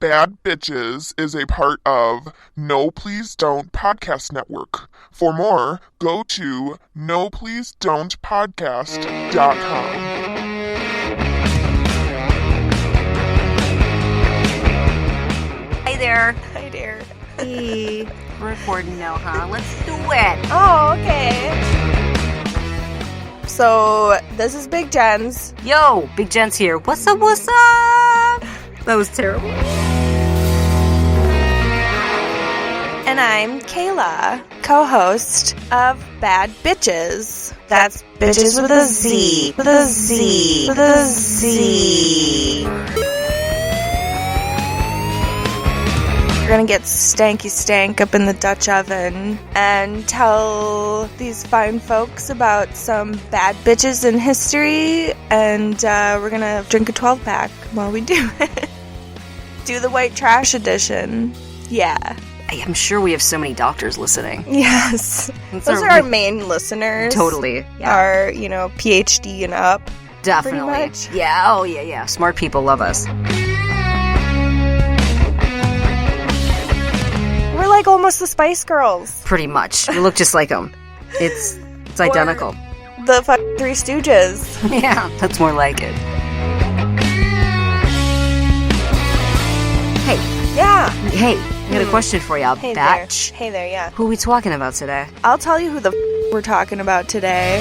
Bad Bitches is a part of No Please Don't Podcast Network. For more, go to nopleasedon'tpodcast.com. Hi there. Hi there. Hey. We're recording now, huh? Let's do it. Oh, okay. So, this is Big Jenz. Yo, Big Jenz here. What's up, what's up? That was terrible. And I'm Cayla, co-host of Bad Bitches. That's bitches with a Z. With a Z. With a Z. We're gonna get stanky stank up in the Dutch oven and tell these fine folks about some bad bitches in history, and we're gonna drink a 12-pack while we do it. Do the white trash edition. Yeah. I'm sure we have so many doctors listening. Yes. Those are our main listeners. Totally. Yeah. Our, PhD and up. Definitely. Pretty much. Yeah, oh yeah. Smart people love us. We're like almost the Spice Girls. Pretty much. We look just like them. It's identical. The Three Stooges. Yeah, that's more like it. Hey. Yeah. Hey, I got a question for you, Hey batch. there. Hey there, yeah. Who are we talking about today? I'll tell you who the we're talking about today.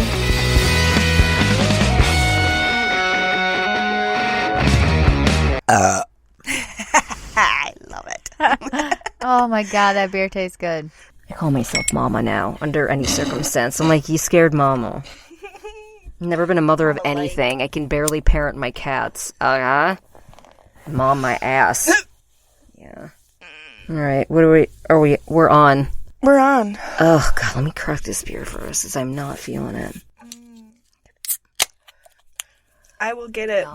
I love it. Oh my god, that beer tastes good. I call myself Mama now, under any circumstance. I'm like, you scared Mama. Never been a mother of anything. I can barely parent my cats. Mom my ass. Yeah. Alright, we're on. We're on. Oh god, let me crack this beer first, as I'm not feeling it. I will get it,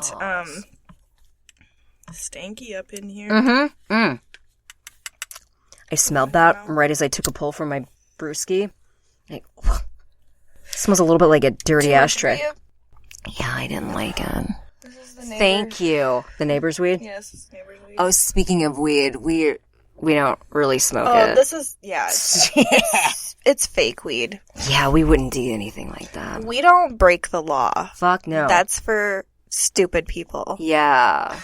stanky up in here. I smelled that right as I took a pull from my brewski. Smells a little bit like a dirty ashtray. Yeah, I didn't like it. This is the neighbor. Thank you. The neighbor's weed? Yes, it's neighbor's weed. Oh, speaking of weed, we don't really smoke Oh, it. this is, it's fake weed. Yeah, we wouldn't do anything like that. We don't break the law. Fuck no. That's for stupid people. Yeah.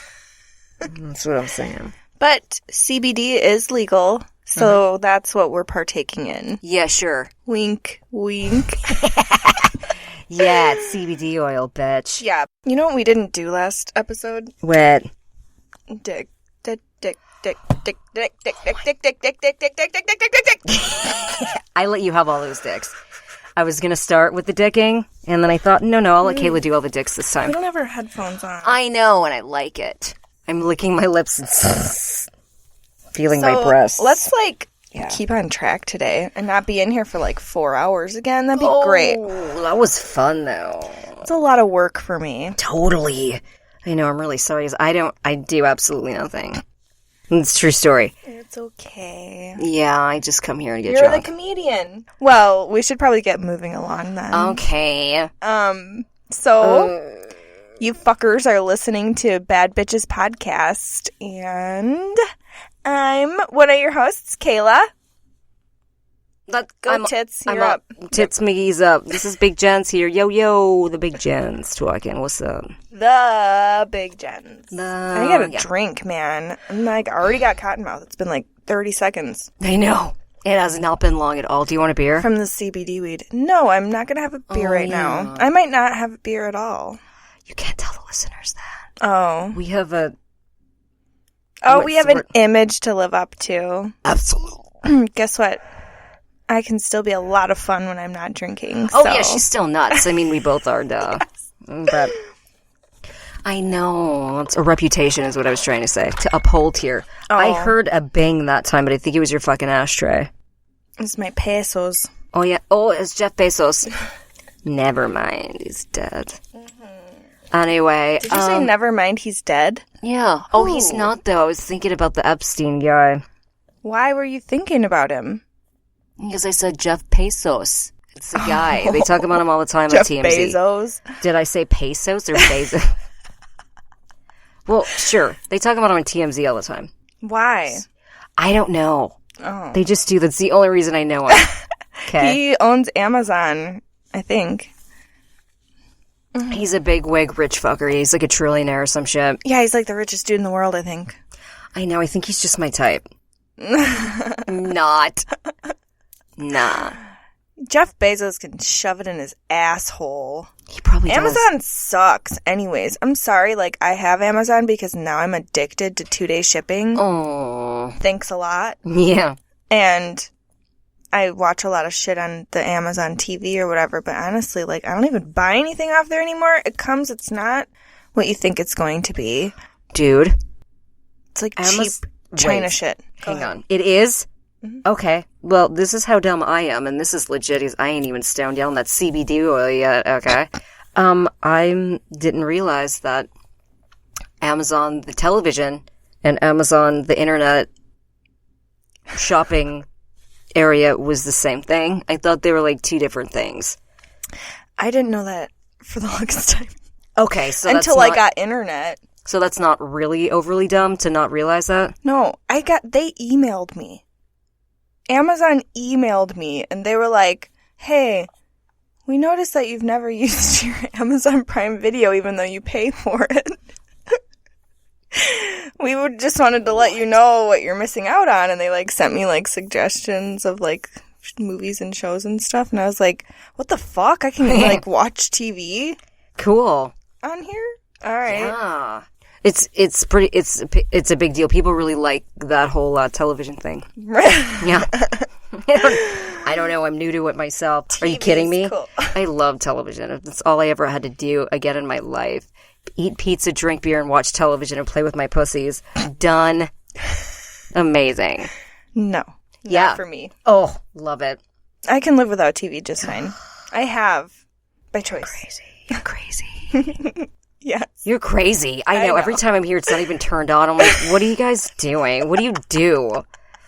That's what I'm saying. But CBD is legal, so that's what we're partaking in. Yeah, sure. Wink, wink. Yeah, it's CBD oil, bitch. Yeah. You know what we didn't do last episode? What? Dick. I let you have all those dicks. I was going to start with the dicking, and then I thought, no, I'll let Cayla do all the dicks this time. We don't have our headphones on. I know, and I like it. I'm licking my lips and feeling my breasts. Let's, keep on track today and not be in here for, 4 hours again. That'd be great. Oh, that was fun, though. It's a lot of work for me. Totally. I know, I'm really sorry. I do absolutely nothing. It's a true story. It's okay. Yeah, I just come here to get You're drunk. the comedian. Well, we should probably get moving along then. Okay. So, you fuckers are listening to Bad Bitches Podcast, and I'm one of your hosts, Cayla. Tits, you're up. Tits McGee's up. This is Big Jenz here. Yo, the Big Jenz talking. What's up? The Big Jenz. I got a drink, man. I'm I already got cotton mouth. It's been 30 seconds. I know. It has not been long at all. Do you want a beer? From the CBD weed. No, I'm not going to have a beer right now. I might not have a beer at all. You can't tell the listeners that. Oh. We have a... we have an image to live up to. Absolutely. Guess what? I can still be a lot of fun when I'm not drinking. Oh, yeah, she's still nuts. I mean, we both are, duh. Yes. But I know. It's a reputation is what I was trying to say. To uphold here. Oh. I heard a bang that time, but I think it was your fucking ashtray. It's my pesos. Oh, yeah. Oh, it's Jeff Bezos. Never mind. He's dead. Anyway. Did you say never mind, he's dead? Yeah. Oh, he's not, though. I was thinking about the Epstein guy. Why were you thinking about him? Because I said Jeff Bezos. It's a guy. They talk about him all the time on TMZ. Jeff Bezos. Did I say pesos or Bezos? Well, sure. They talk about him on TMZ all the time. Why? I don't know. Oh. They just do. That's the only reason I know it. Okay. He owns Amazon, I think. He's a big wig rich fucker. He's like a trillionaire or some shit. Yeah, he's like the richest dude in the world, I think. I know. I think he's just my type. Not. Nah. Jeff Bezos can shove it in his asshole. He probably does. Amazon sucks anyways. I'm sorry, like, I have Amazon because now I'm addicted to 2-day shipping. Oh. Thanks a lot. Yeah. And I watch a lot of shit on the Amazon TV or whatever, but honestly, like, I don't even buy anything off there anymore. It's not what you think it's going to be. Dude. It's like cheap China shit. Hang on. It is? Mm-hmm. Okay. Well, this is how dumb I am, and this is legit. I ain't even stoned down that CBD oil yet, okay? I didn't realize that Amazon, the television, and Amazon, the internet shopping area was the same thing. I thought they were like two different things. I didn't know that for the longest time. Okay, so until I got internet. So that's not really overly dumb to not realize that? No, they emailed me. Amazon emailed me, and they were like, hey, we noticed that you've never used your Amazon Prime Video even though you pay for it. We just wanted to let you know what you're missing out on, and they like sent me like suggestions of like movies and shows and stuff, and I was like, what the fuck? I can like watch TV? Cool. On here? All right. Yeah. It's a big deal. People really like that whole television thing. Yeah. I don't know. I'm new to it myself. TV. Are you kidding me? Cool. I love television. That's all I ever had to do again in my life. Eat pizza, drink beer, and watch television and play with my pussies. Done. Amazing. No. Yeah. Not for me. Oh, love it. I can live without TV just fine. I have. By choice. You're crazy. Yes. You're crazy. I know. Every time I'm here, it's not even turned on. I'm like, what are you guys doing? What do you do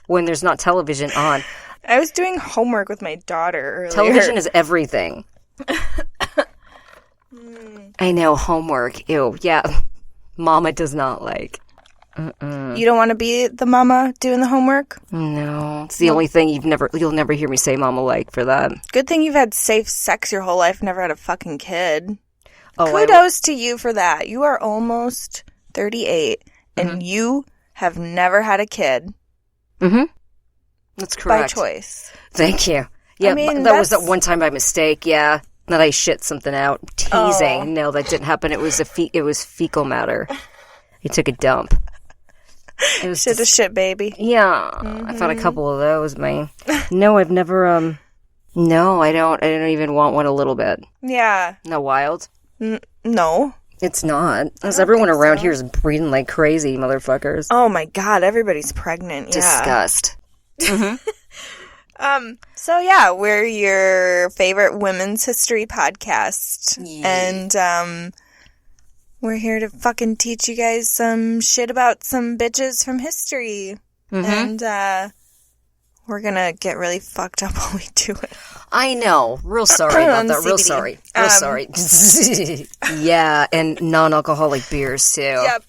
when there's not television on? I was doing homework with my daughter earlier. Television is everything. I know. Homework. Ew. Yeah. Mama does not like. You don't want to be the mama doing the homework? No. It's the only thing you'll never hear me say mama like for that. Good thing you've had safe sex your whole life, never had a fucking kid. Oh, kudos to you for that. You are almost 38, and you have never had a kid. Mm-hmm. That's correct. By choice. Thank you. Yeah, I mean, that was that one time by mistake, yeah, that I shit something out. Teasing. Oh. No, that didn't happen. It was fecal matter. I took a dump. It was shit a shit, baby. Yeah. I've had a couple of those, man. No, I've never, no, I don't even want one a little bit. Yeah. Not wild? No. It's not. As everyone around here is breathing like crazy, motherfuckers. Oh my god, everybody's pregnant. Yeah. Disgust. So yeah, we're your favorite women's history podcast. Yeah. And we're here to fucking teach you guys some shit about some bitches from history. And we're gonna get really fucked up while we do it. I know. Real sorry about that. Real sorry. Real sorry. Yeah, and non-alcoholic beers too. Yep.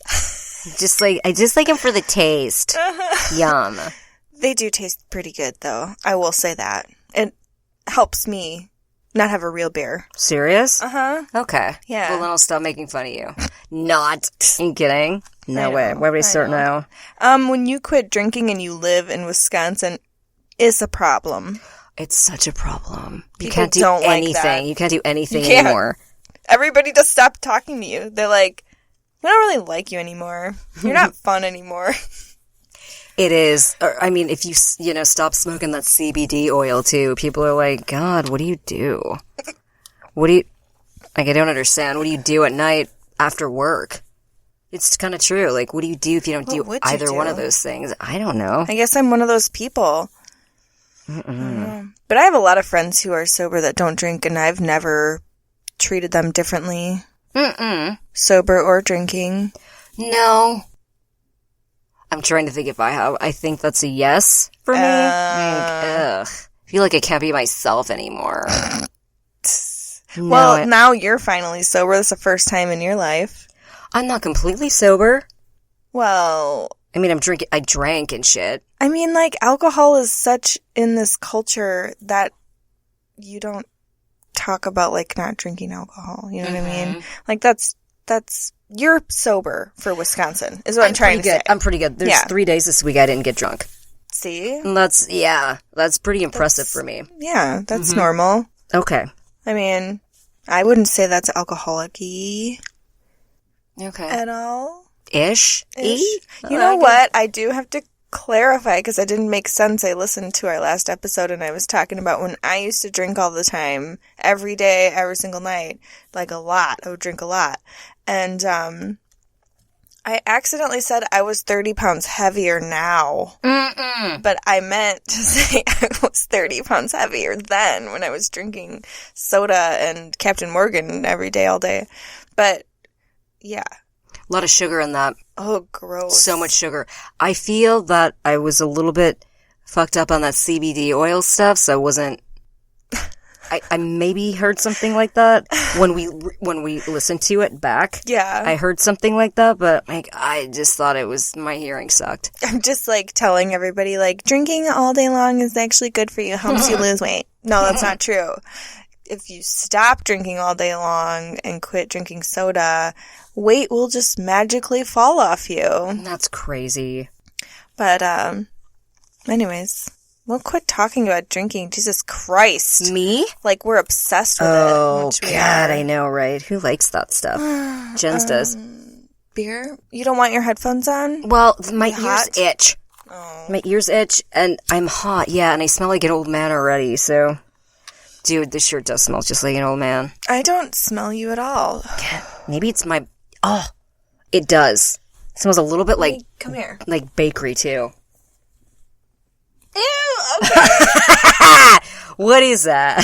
I just like them for the taste. Yum. They do taste pretty good, though. I will say that. It helps me not have a real beer. Serious? Uh-huh. Okay. Yeah. Well, then I'll stop making fun of you. Not. Are you kidding? No way. Why would I start now? When you quit drinking and you live in Wisconsin, it's a problem. It's such a problem. You People can't do don't anything. Like that. You can't do anything anymore. Everybody just stopped talking to you. They're like, we don't really like you anymore. You're not fun anymore. It is. I mean, if you stop smoking that CBD oil too, people are like, God, what do you do? I don't understand. What do you do at night after work? It's kind of true. Like, what do you do if you don't do either one of those things? I don't know. I guess I'm one of those people. But I have a lot of friends who are sober that don't drink, and I've never treated them differently. Sober or drinking. No. I'm trying to think if I have. I think that's a yes for me. I feel like I can't be myself anymore. Well, now you're finally sober. That's the first time in your life. I'm not completely sober. Well, I mean, I drank and shit. I mean, like, alcohol is such in this culture that you don't talk about, like, not drinking alcohol. You know what I mean? Like, that's, you're sober for Wisconsin, is what I'm trying to say. I'm pretty good. There's 3 days this week I didn't get drunk. See? And that's pretty impressive for me. Yeah, that's normal. Okay. I mean, I wouldn't say that's alcoholic-y. Okay. At all. Ish. You know what? I do have to clarify because it didn't make sense. I listened to our last episode and I was talking about when I used to drink all the time, every day, every single night, like a lot. I would drink a lot. And I accidentally said I was 30 pounds heavier now. But I meant to say I was 30 pounds heavier then when I was drinking soda and Captain Morgan every day, all day. But, yeah. A lot of sugar in that. Oh, gross. So much sugar. I feel that I was a little bit fucked up on that CBD oil stuff, so I wasn't... I maybe heard something like that when we listened to it back. Yeah. I heard something like that, but like I just thought it was... My hearing sucked. I'm just like telling everybody like drinking all day long is actually good for you. Helps you lose weight. No, that's not true. If you stop drinking all day long and quit drinking soda, weight will just magically fall off you. That's crazy. But, anyways, we'll quit talking about drinking. Jesus Christ. Me? Like, we're obsessed with it. Oh, God, I know, right? Who likes that stuff? Jenz does. Beer? You don't want your headphones on? Well, my ears hot? itch. Oh. My ears itch, and I'm hot, yeah, and I smell like an old man already, so... Dude, this shirt does smell just like an old man. I don't smell you at all. Maybe it's my... Oh, it does. It smells a little bit like... Hey, come here. Like bakery, too. Ew, okay. What is that?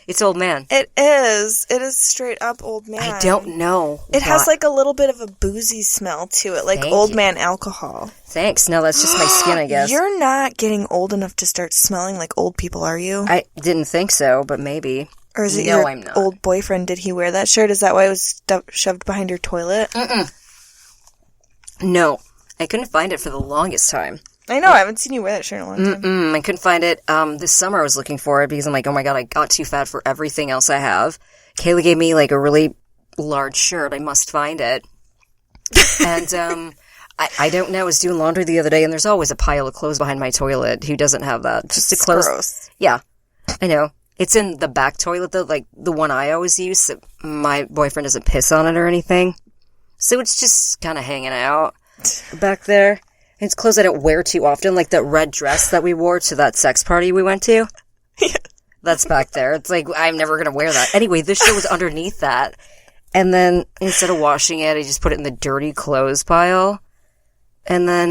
It's old man. It is. It is straight up old man. I don't know. It has like a little bit of a boozy smell to it, like Thank old you. man alcohol. Thanks. No, that's just my skin, I guess. You're not getting old enough to start smelling like old people, are you? I didn't think so, but maybe. Or is it No, your I'm not. old boyfriend? Did he wear that shirt? Is that why it was shoved behind your toilet? No. I couldn't find it for the longest time. I know. I haven't seen you wear that shirt in a long time. I couldn't find it. This summer I was looking for it because I'm like, oh my God, I got too fat for everything else I have. Kayla gave me like a really large shirt. I must find it. And I don't know. I was doing laundry the other day and there's always a pile of clothes behind my toilet. Who doesn't have that? Just to close. Gross. Yeah, I know. It's in the back toilet though, like the one I always use. So my boyfriend doesn't piss on it or anything. So it's just kind of hanging out back there. It's clothes I don't wear too often, like that red dress that we wore to that sex party we went to. Yeah. That's back there. It's like, I'm never going to wear that. Anyway, this shit was underneath that. And then, instead of washing it, I just put it in the dirty clothes pile. And then,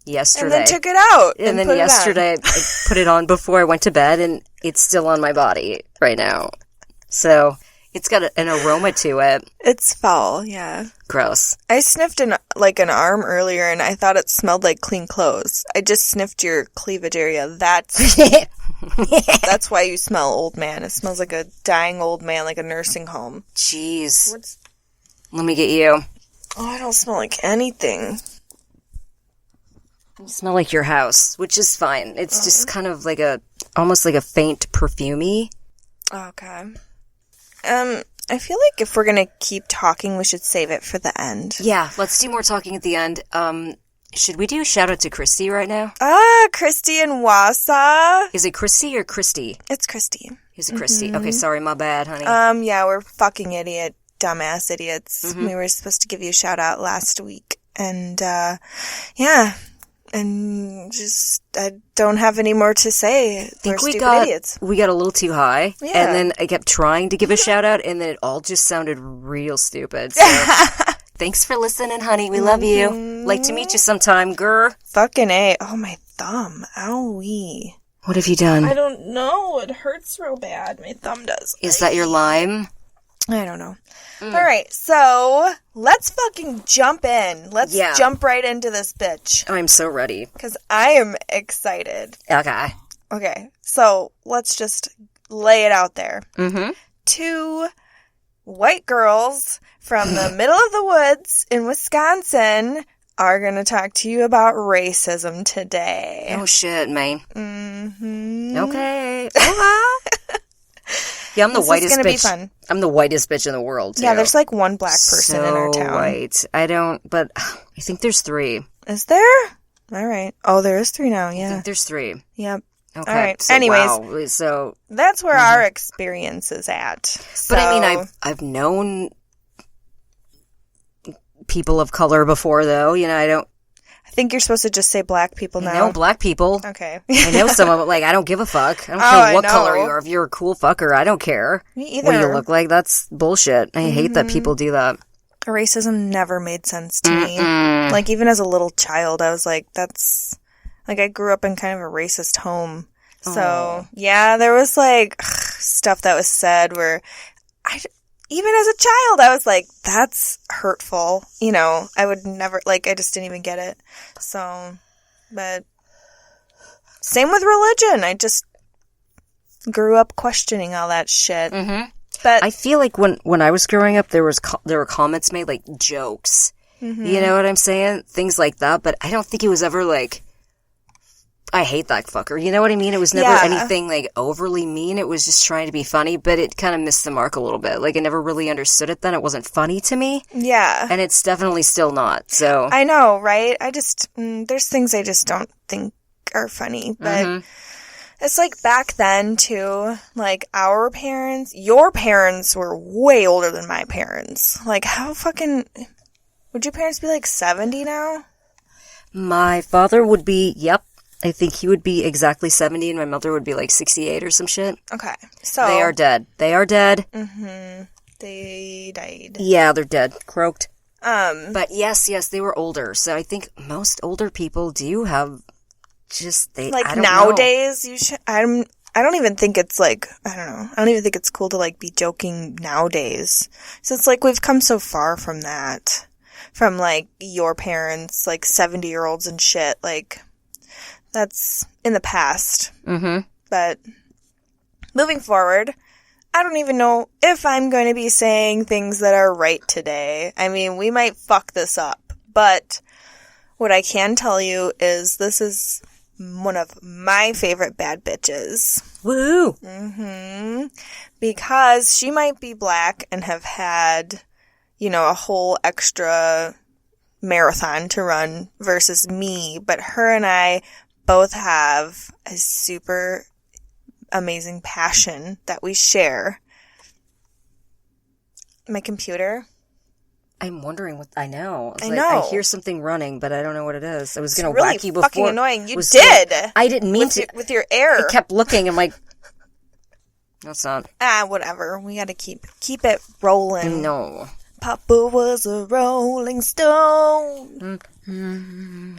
yesterday. And then took it out. And then put yesterday, I put it on before I went to bed, and it's still on my body right now. So... It's got an aroma to it. It's foul, yeah. Gross. I sniffed an arm earlier and I thought it smelled like clean clothes. I just sniffed your cleavage area. That's why you smell old man. It smells like a dying old man, like a nursing home. Jeez. Let me get you. Oh, I don't smell like anything. You smell like your house, which is fine. It's just kind of like almost like a faint perfumey. Okay. I feel like if we're gonna keep talking, we should save it for the end. Yeah, let's do more talking at the end. Should we do a shout out to Christy right now? Christy in Wausau. Is it Christy or Christy? It's Christy. Is it Christy? Okay, sorry, my bad, honey. Yeah, we're fucking dumbass idiots. We were supposed to give you a shout out last week. And, yeah. And just, I don't have any more to say. We're stupid idiots. We got a little too high. Yeah. And then I kept trying to give a shout out, and then it all just sounded real stupid. So, thanks for listening, honey. We love you. Like to meet you sometime, grr. Fucking A. Oh, my thumb. Owie. What have you done? I don't know. It hurts real bad. My thumb does. Is that your lime? I don't know. All right, so let's fucking jump in. Let's jump right into this bitch. I'm so ready. Because I am excited. Okay. Okay, so let's just lay it out there. Mm-hmm. 2 white girls from the middle of the woods in Wisconsin are going to talk to you about racism today. Oh, shit, man. Mm-hmm. Okay. Yeah, I'm the whitest bitch. Be fun. I'm the whitest bitch in the world, too. Yeah, there's like one black person in our town. White. But I think there's 3. Is there? All right. Oh, there is 3 now, yeah. I think there's 3. Yep. Okay. All right. So, anyways, wow. So that's where our experience is at. So, but I mean, I've known people of color before, though. You know, I think you're supposed to just say black people now. No, black people. Okay. I know some of them. Like, I don't give a fuck. I don't care what color you are. If you're a cool fucker, I don't care. Me either. What you look like, that's bullshit. I hate that people do that. Racism never made sense to me. Like, even as a little child, I was like, that's... Like, I grew up in kind of a racist home. So, yeah, there was, like, stuff that was said where even as a child, I was like, that's hurtful. You know, I would never, like, I just didn't even get it. So, but same with religion. I just grew up questioning all that shit. Mm-hmm. But I feel like when I was growing up, there were comments made, like, jokes. Mm-hmm. You know what I'm saying? Things like that. But I don't think it was ever, like, I hate that fucker. You know what I mean? It was never anything, like, overly mean. It was just trying to be funny, but it kind of missed the mark a little bit. Like, I never really understood it then. It wasn't funny to me. Yeah. And it's definitely still not, so. I know, right? I just, there's things I just don't think are funny, but it's like back then, too, like, our parents, your parents were way older than my parents. Like, how fucking, would your parents be, like, 70 now? My father would be, yep. I think he would be exactly 70 and my mother would be like 68 or some shit. Okay. So They are dead. Mm-hmm. They died. Yeah, they're dead. Croaked. But yes, they were older. So I think most older people do have just, like, I don't nowadays, know. I don't even think it's like, I don't know. I don't even think it's cool to, like, be joking nowadays. So it's like we've come so far from that. From, like, your parents, like, 70-year-olds and shit, like... That's in the past. Mm-hmm. But moving forward, I don't even know if I'm going to be saying things that are right today. I mean, we might fuck this up. But what I can tell you is this is one of my favorite bad bitches. Woo! Mm-hmm. Because she might be black and have had, you know, a whole extra marathon to run versus me. But her and I both have a super amazing passion that we share. My computer. I'm wondering what I know. I know. I hear something running, but I don't know what it is. I was going to really whack you before. Fucking annoying. You did. I didn't mean to. With your air. I kept looking. I'm like, that's not. Whatever. We got to keep it rolling. No. Papa was a rolling stone.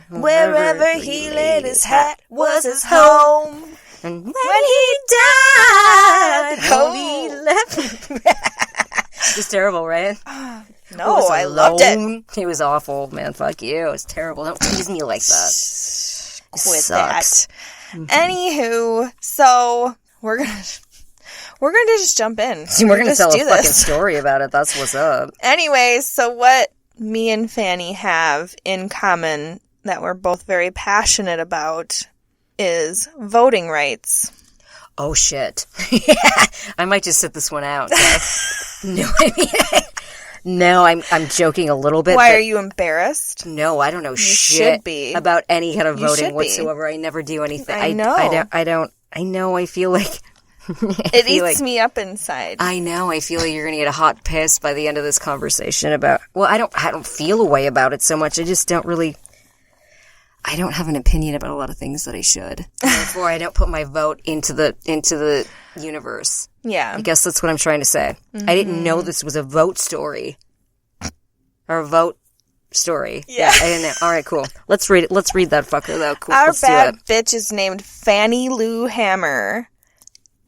Wherever he laid his hat was his home. And when he died, he left me. It's terrible, right? No, I loved it. It was awful, man. Fuck you. It was terrible. Don't tease me like that. Quit that. Anywho, so we're gonna just jump in. We're gonna tell a fucking story about it. That's what's up. Anyways, so what me and Fannie have in common that we're both very passionate about is voting rights. Oh shit. I might just sit this one out. No, no, I'm joking a little bit. Why are you embarrassed? No, I don't know shit should be. About any kind of voting whatsoever. I never do anything. I know. I know. I feel like it eats me up inside. I know. I feel like you're gonna get a hot piss by the end of this conversation about. Well, I don't feel a way about it so much. I just don't really. I don't have an opinion about a lot of things that I should. Therefore, I don't put my vote into the universe. Yeah. I guess that's what I'm trying to say. Mm-hmm. I didn't know this was a vote story. Or a vote story. Yeah. I didn't know. All right, cool. Let's read it. Let's read that fucker, though. Cool. Our Let's bad bitch is named Fannie Lou Hamer.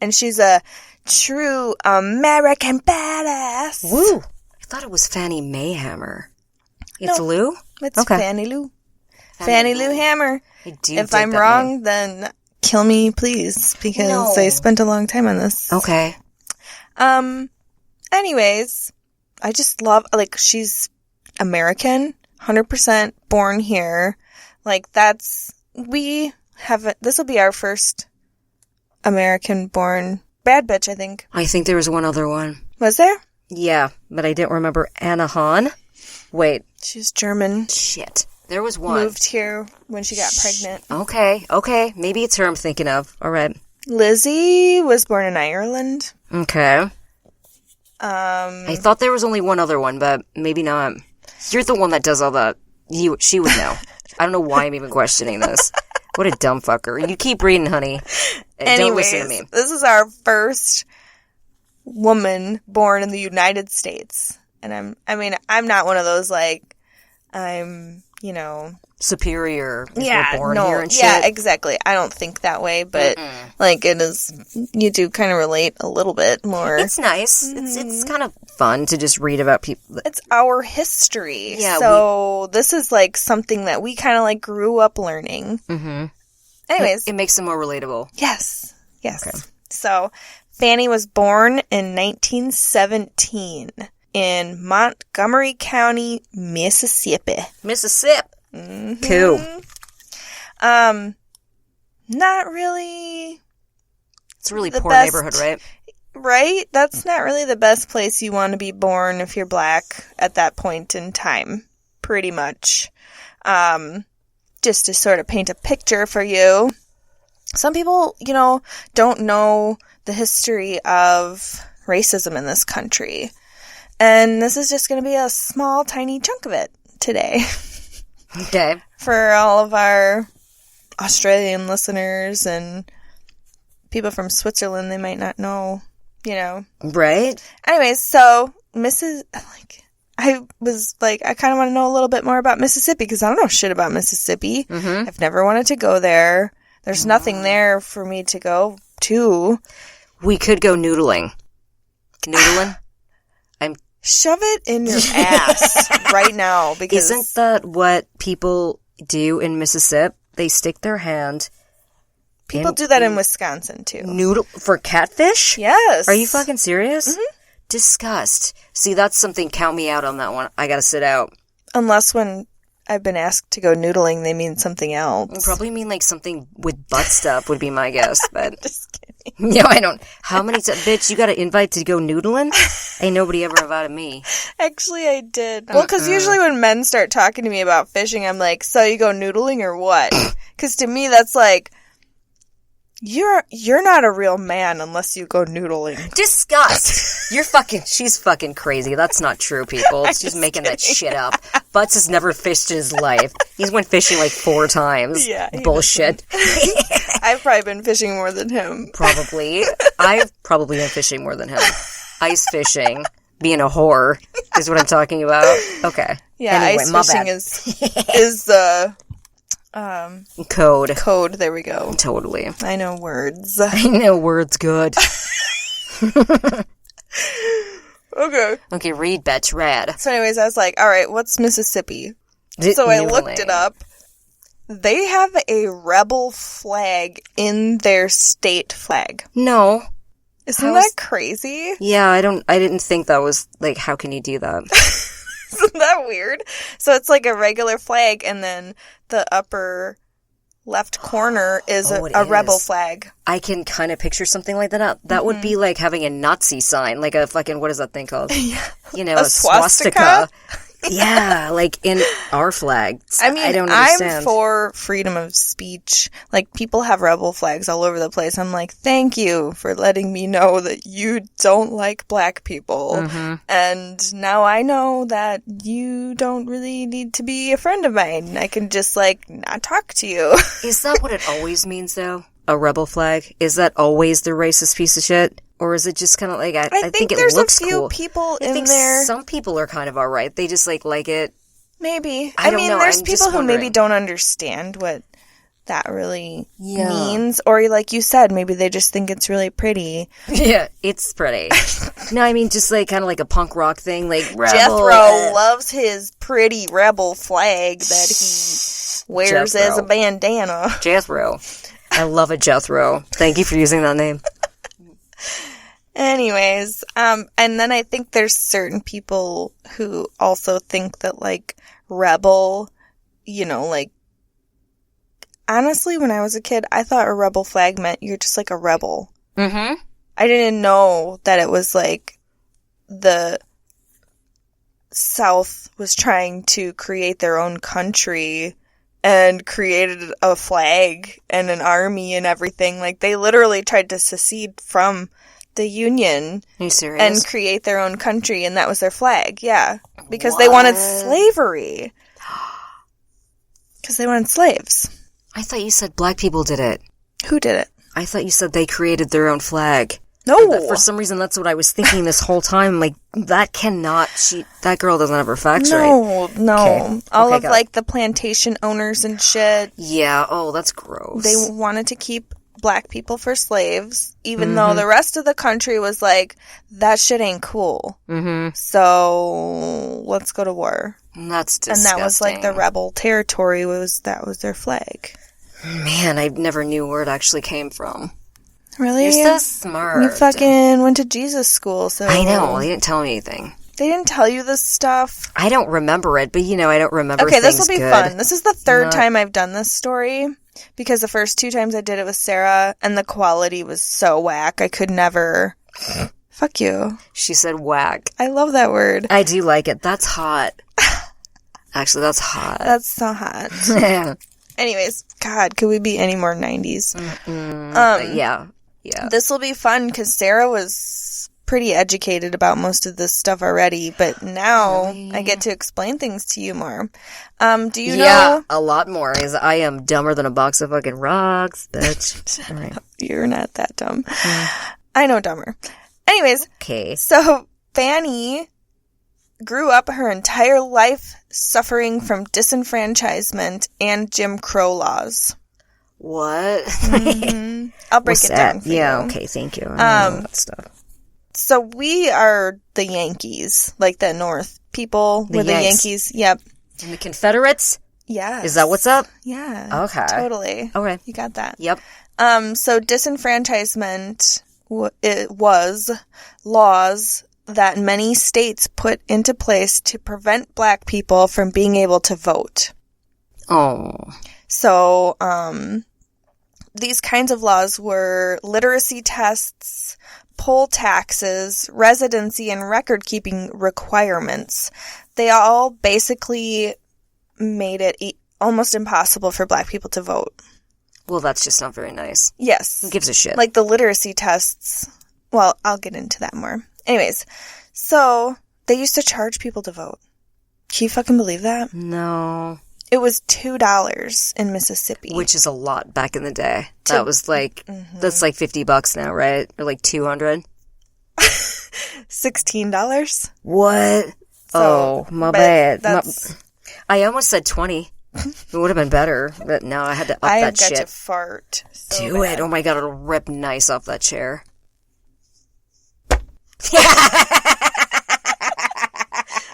And she's a true American badass. Woo! I thought it was Fannie Mae Hamer. It's no, Lou? It's okay. Fannie Lou. Fannie Lou Hamer. If I'm wrong, then kill me, please, because I spent a long time on this. Okay. Anyways, I just love, like, she's American, 100% born here. Like, this will be our first American-born bad bitch, I think. I think there was one other one. Was there? Yeah, but I didn't remember Anna Hahn. Wait. She's German. Shit. There was one. Moved here when she got pregnant. Okay. Maybe it's her I'm thinking of. All right. Lizzie was born in Ireland. Okay. I thought there was only one other one, but maybe not. You're the one that does all that. She would know. I don't know why I'm even questioning this. What a dumb fucker. You keep reading, honey. Don't listen to me. This is our first woman born in the United States. And I'm not one of those, like, I'm, superior. Yeah, we're born here and shit. Yeah, exactly. I don't think that way, but like it is, you do kind of relate a little bit more. It's nice. It's kind of fun to just read about people. It's our history. Yeah. So this is like something that we kind of like grew up learning. Mm-hmm. Anyways. It makes it more relatable. Yes. Okay. So Fannie was born in 1917 in Montgomery County, Mississippi. Mm-hmm. Cool. Not really. It's a really poor neighborhood, right? Right? That's not really the best place you want to be born if you're black at that point in time. Pretty much. Just to sort of paint a picture for you. Some people, don't know the history of racism in this country. And this is just going to be a small, tiny chunk of it today. Okay. For all of our Australian listeners and people from Switzerland, they might not know, Right? Anyways, so I kind of want to know a little bit more about Mississippi because I don't know shit about Mississippi. Mm-hmm. I've never wanted to go there. There's nothing there for me to go to. We could go noodling. Noodling? Shove it in your ass right now because... Isn't that what people do in Mississippi? They stick their hand... People do that in Wisconsin, too. For catfish? Yes. Are you fucking serious? Mm-hmm. Disgust. See, that's something, count me out on that one. I gotta sit out. Unless when I've been asked to go noodling, they mean something else. They probably mean like something with butt stuff would be my guess, but... Just kidding. No, I don't. How many bitch, you got an invite to go noodling? Ain't nobody ever invited me. Actually, I did. Well, because usually when men start talking to me about fishing, I'm like, so you go noodling or what? Because to me, that's like... You're not a real man unless you go noodling. Disgust! She's fucking crazy. That's not true, people. She's making that shit up. Butts has never fished in his life. He's went fishing like 4 times. Yeah. Bullshit. I've probably been fishing more than him. Probably. I've probably been fishing more than him. Ice fishing. Being a whore is what I'm talking about. Okay. Yeah, anyway, ice fishing is the... Code. There we go. Totally. I know words. I know words good. Okay, read, bitch, rad. So anyways, I was like, all right, what's Mississippi? So I looked it up. They have a rebel flag in their state flag. No. Isn't that crazy? Yeah, I didn't think that was, like, how can you do that? Isn't that weird? So it's like a regular flag, and then the upper left corner is a rebel flag. I can kind of picture something like that. That would be like having a Nazi sign, like a fucking, what is that thing called? Yeah. A swastika. Yeah, like in our flag. I mean, I don't understand. I'm for freedom of speech. Like, people have rebel flags all over the place. I'm like, thank you for letting me know that you don't like black people. Mm-hmm. And now I know that you don't really need to be a friend of mine. I can just, like, not talk to you. Is that what it always means, though? A rebel flag? Is that always the racist piece of shit? Or is it just kind of like, I think it there's looks a few cool. people I in think there. Some people are kind of alright. They just like it. Maybe. I don't know. There's I'm people who maybe don't understand what that really means. Or like you said, maybe they just think it's really pretty. Yeah, it's pretty. No, I mean just like kind of like a punk rock thing. Like rebel. Jethro loves his pretty rebel flag that he wears as a bandana. Jethro. I love a Jethro. Thank you for using that name. Anyways, and then I think there's certain people who also think that, like, rebel, like, honestly, when I was a kid, I thought a rebel flag meant you're just like a rebel. Mm-hmm. I didn't know that it was like the South was trying to create their own country and created a flag and an army and everything. Like, they literally tried to secede from the Union. Are you serious? And create their own country, and that was their flag. Yeah. Because they wanted slavery. Because they wanted slaves. I thought you said black people did it. Who did it? I thought you said they created their own flag. No. For some reason, that's what I was thinking this whole time. Like, that girl doesn't have her facts right. No. Okay. All Okay, of, like, the plantation owners and shit. Yeah, that's gross. They wanted to keep black people for slaves, even though the rest of the country was like, that shit ain't cool. Mm-hmm. So, let's go to war. That's disgusting. And that was, like, the rebel territory, that was their flag. Man, I never knew where it actually came from. Really? You're so smart. You fucking went to Jesus school, so... I know, they didn't tell me anything. They didn't tell you this stuff? I don't remember it, but I don't remember Okay, things this will be good. fun. This is the third time I've done this story, because the first 2 times I did it with Sarah, and the quality was so whack, I could never... Fuck you. She said whack. I love that word. I do like it. That's hot. Actually, that's hot. That's so hot. Anyways, God, could we be any more 90s? Yeah. This will be fun because Sarah was pretty educated about most of this stuff already, but now I get to explain things to you more. Do you know? Yeah, a lot more. Because I am dumber than a box of fucking rocks, bitch. All right. You're not that dumb. I know dumber. Anyways, okay. So Fannie grew up her entire life suffering from disenfranchisement and Jim Crow laws. What? Mm-hmm. I'll break it down for you. Okay, thank you. I know that stuff. So we are the Yankees, like the North people. We're the Yankees. Yep. And the Confederates? Yeah. Is that what's up? Yeah. Okay. Totally. Okay. You got that. Yep. So disenfranchisement it was laws that many states put into place to prevent black people from being able to vote. Oh. So, these kinds of laws were literacy tests, poll taxes, residency, and record-keeping requirements. They all basically made it almost impossible for black people to vote. Well, that's just not very nice. Yes. Who gives a shit? Like the literacy tests. Well, I'll get into that more. Anyways, so they used to charge people to vote. Can you fucking believe that? No. It was $2 in Mississippi. Which is a lot back in the day. That was like, that's like $50 now, right? Or like $200? $16. What? So, my bad. That's... I almost said 20. It would have been better, but no, I had to up that shit. I got to fart. So Do bad. it. Oh my god, it'll rip nice off that chair.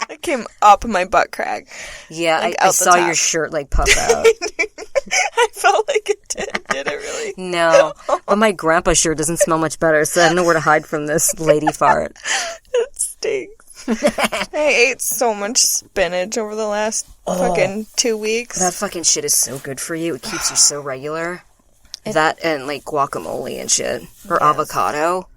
It came up my butt crack. Yeah, like I saw your shirt like puff out. I felt like it did it really? No. But my grandpa's shirt doesn't smell much better, so I don't know where to hide from this lady fart. It stinks. I ate so much spinach over the last fucking 2 weeks. That fucking shit is so good for you. It keeps you so regular. That and like guacamole and shit. Or avocado.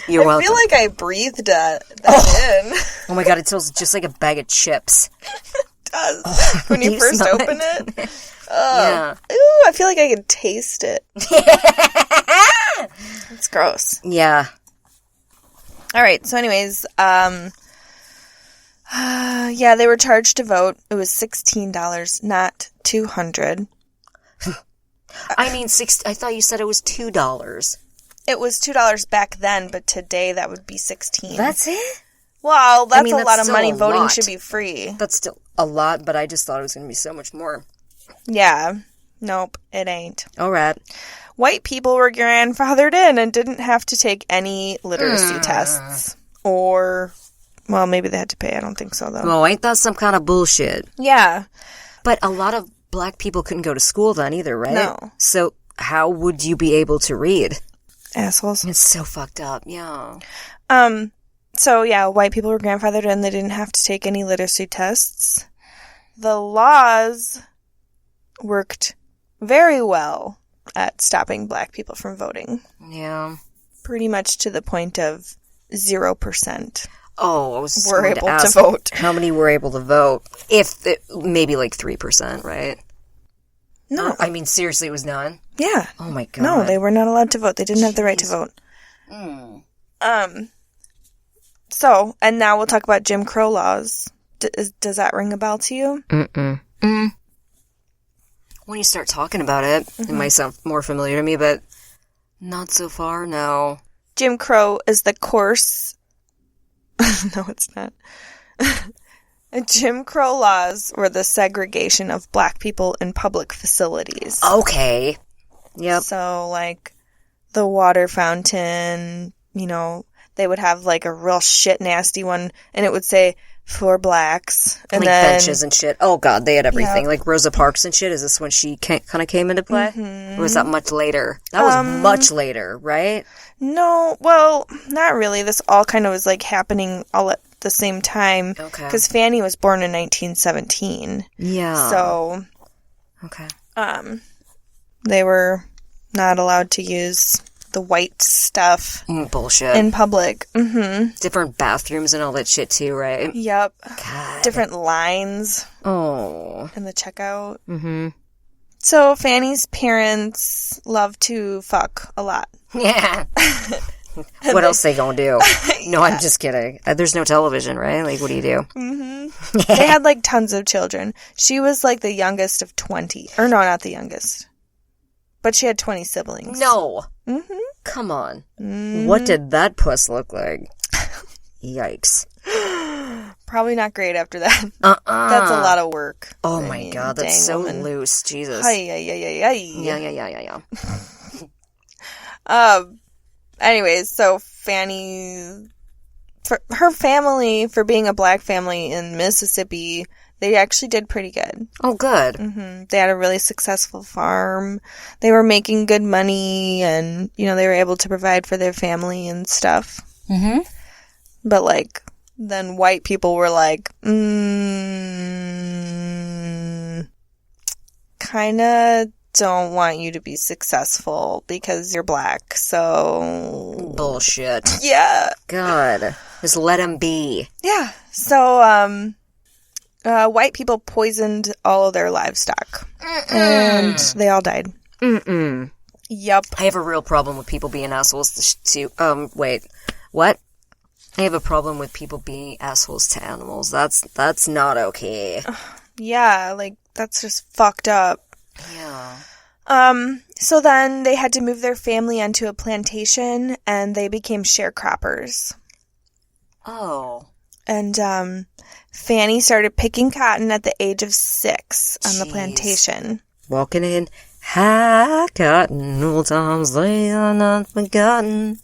You're welcome. I feel like I breathed that in. Oh my god, it smells just like a bag of chips. It does. When you first open it. Yeah. Ooh, I feel like I can taste it. It's gross. Yeah. Alright, so anyways, yeah, they were charged to vote. It was $16, not $200. I mean, I thought you said it was $2. It was $2 back then, but today that would be $16. That's it? Well, that's a that's lot of still money. a Voting lot. should be free. That's still a lot, but I just thought it was going to be so much more. Yeah. Nope, it ain't. All right. White people were grandfathered in and didn't have to take any literacy tests. Or, well, maybe they had to pay. I don't think so, though. Well, ain't that some kind of bullshit? Yeah. But a lot of black people couldn't go to school then either, right? No. So how would you be able to read? Assholes. It's so fucked up, yeah. So, yeah, white people were grandfathered in. They didn't have to take any literacy tests. The laws worked very well at stopping black people from voting. Yeah. Pretty much to the point of 0%. Oh, I was were going able to ask to vote. how many were able to vote. Maybe like 3%, right? No. I mean, seriously, it was none? Yeah. Oh my God. No, they were not allowed to vote. They didn't have the right to vote. So, and now we'll talk about Jim Crow laws. Does that ring a bell to you? Mm-mm. When you start talking about it, it might sound more familiar to me, but not so far, no. Jim Crow is the course... No, it's not. Jim Crow laws were the segregation of black people in public facilities. Okay. Yep. So, like, the water fountain, they would have, like, a real shit nasty one, and it would say, for blacks. And like then, benches and shit. Oh, God, they had everything. Yep. Like Rosa Parks and shit. Is this when she kind of came into play? Or was that much later? That was much later, right? No, well, not really. This all kind of was, like, happening all at the same time. Okay. Because Fannie was born in 1917. Yeah. So, okay. they were not allowed to use the white stuff Bullshit. in public. Mm-hmm. Different bathrooms and all that shit too, right? Yep. God. Different lines Oh. in the checkout. Mm-hmm. So Fannie's parents love to fuck a lot. Yeah. What else they gonna do? No, I'm just kidding. There's no television, right? Like, what do you do? Mm-hmm. They had, like, tons of children. She was, like, the youngest of 20. Or no, not the youngest. But she had 20 siblings. No. Mm-hmm. Come on. Mm-hmm. What did that puss look like? Yikes. Probably not great after that. That's a lot of work. Oh my God, that's so woman. loose. Jesus. Ay. Yeah. Anyways, so Fannie, for her family, for being a black family in Mississippi, they actually did pretty good. Oh, good. Mm-hmm. They had a really successful farm. They were making good money, and, they were able to provide for their family and stuff. Mm-hmm. But, like, then white people were like, kind of don't want you to be successful because you're black, so... Bullshit. Yeah. God. Just let him be. Yeah. So, white people poisoned all of their livestock. And they all died. Mm-mm. Yup. I have a real problem with people being assholes to... wait. What? I have a problem with people being assholes to animals. That's not okay. Yeah, like, that's just fucked up. Yeah. So then they had to move their family onto a plantation, and they became sharecroppers. Oh. And, Fannie started picking cotton at the age of 6 on the Jeez. plantation. Walking in high cotton, old times they are not forgotten.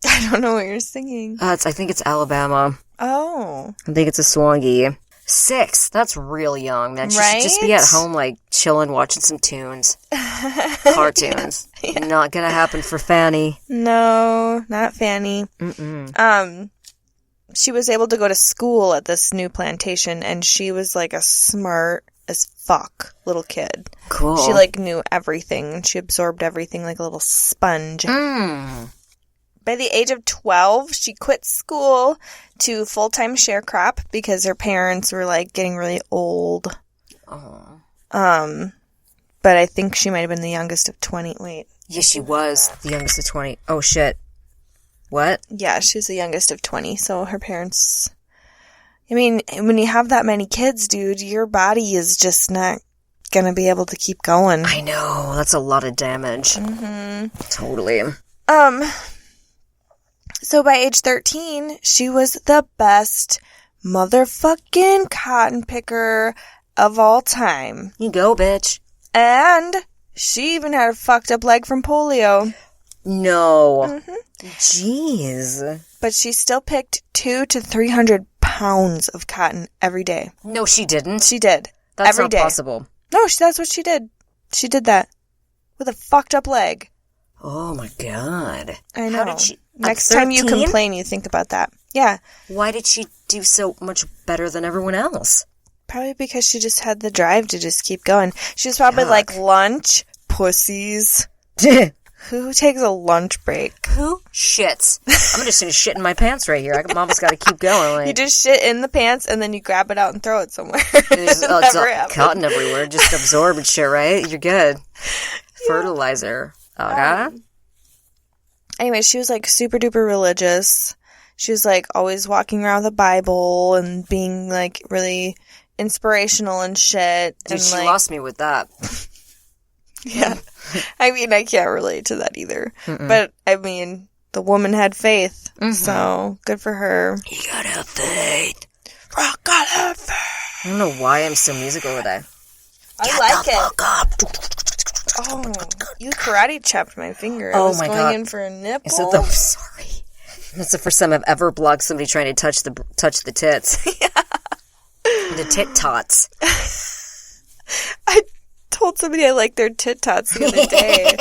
I don't know what you're singing. I think it's Alabama. Oh. I think it's a swangy. 6. That's real young. That she should just be at home, like, chilling, watching some tunes. Cartoons. Yeah. Not gonna happen for Fannie. No, not Fannie. Mm-mm. She was able to go to school at this new plantation, and she was, like, a smart as fuck little kid. Cool. She, like, knew everything. She absorbed everything like a little sponge. By the age of 12, she quit school to full-time sharecrop because her parents were, like, getting really old. Oh. But I think she might have been the youngest of 20. Wait. Yes, she was the youngest of 20. Oh, shit. What? Yeah, she was the youngest of 20, so her parents... I mean, when you have that many kids, dude, your body is just not gonna be able to keep going. I know. That's a lot of damage. Mm-hmm. Totally. So by age 13, she was the best motherfucking cotton picker of all time. You go, bitch. And she even had a fucked up leg from polio. No. Mm-hmm. Jeez. But she still picked 200 to 300 pounds of cotton every day. No, she didn't. She did. That's every not day. possible. No, that's what she did. She did that. With a fucked up leg. Oh my God. I know. How did she... Next time you complain, you think about that. Yeah. Why did she do so much better than everyone else? Probably because she just had the drive to just keep going. She was probably like, lunch, pussies. Who takes a lunch break? Who shits? I'm just gonna shit in my pants right here. Mama's got to keep going. Like, You just shit in the pants and then you grab it out and throw it somewhere. it's cotton everywhere. Just absorb and shit, right? You're good. Fertilizer. Okay. Anyway, she was like super duper religious. She was like always walking around with the Bible and being like really inspirational and shit. Dude, and she like, lost me with that. Yeah. I mean, I can't relate to that either. But, I mean, the woman had faith. So, good for her. You gotta have faith. Rock gotta have faith. I don't know why I'm so musical today. I like it. Oh, you karate chopped my finger. I was my going God. in for a nipple. Is it sorry. That's the first time I've ever blocked somebody trying to touch the tits. The tit tots. I told somebody I liked their tit tots the other day.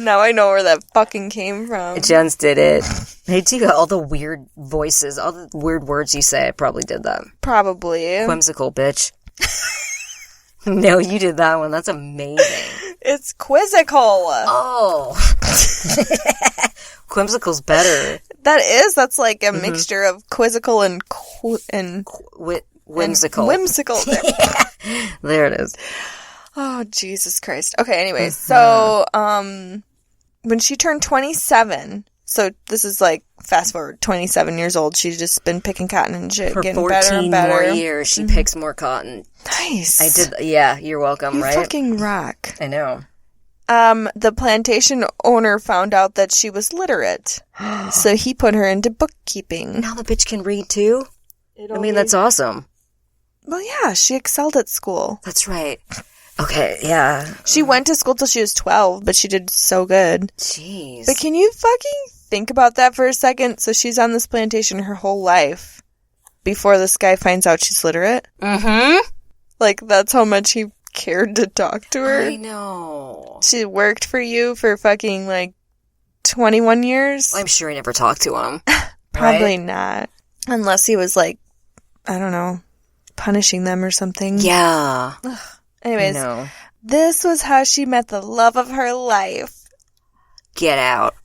Now I know where that fucking came from. Jenz did it. Hey, do you got all the weird voices, all the weird words you say? I probably did that. Probably. Whimsical, bitch. No, you did that one. That's amazing. It's quizzical. Oh. Quimsicle's better. That's like a mixture of quizzical and Whimsical. Whimsical. There it is. Oh, Jesus Christ. Okay, anyways, so, when she turned 27, so this is like, fast forward, 27 years old, she's just been picking cotton and shit, For getting better 14 and better. more years, she picks more cotton. Nice. I did, yeah, you're welcome, You right? fucking rock. I know. The plantation owner found out that she was literate, so he put her into bookkeeping. Now the bitch can read too? I mean, that's awesome. Well, yeah, she excelled at school. That's right. Okay, yeah. She went to school till she was 12, but she did so good. Jeez. But can you fucking think about that for a second? So she's on this plantation her whole life before this guy finds out she's literate. Mm-hmm. Like, that's how much he cared to talk to her. I know. She worked for you for fucking, like, 21 years? I'm sure I never talked to him. Probably right? not. Unless he was, like, I don't know, punishing them or something. Yeah. Anyways, No. this was how she met the love of her life. Get out.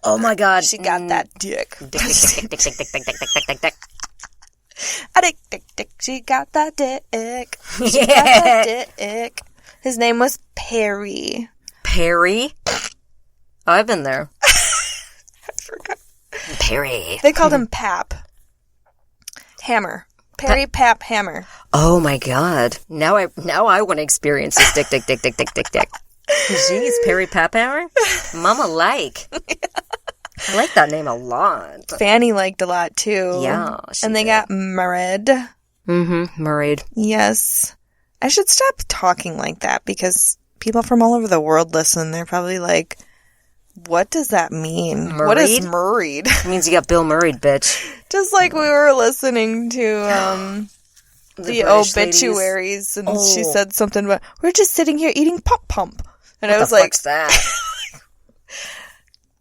Oh my God. She got that dick. Dick, dick, dick, dick, dick, dick, dick, dick, dick, dick, dick. A dick, dick, dick. She got that dick. She got that dick. His name was Perry. Perry? Oh, I've been there. I forgot. Perry. They called him Pap. Hammer. Perry Pap Hammer. Oh my God. Now I want to experience this dick, dick, dick, dick, dick, dick, dick. Jeez, Perry Paphammer? Mama like. I like that name a lot. Fannie liked a lot too. Yeah. And they got married. Mm-hmm. Married. Yes. I should stop talking like that because people from all over the world listen. They're probably like, what does that mean? Married? What is married? It means you got Bill Murrayed, bitch. Just like we were listening to the British obituaries, and Oh. she said something about, we're just sitting here eating pump pump. And I What was the like, fuck's that?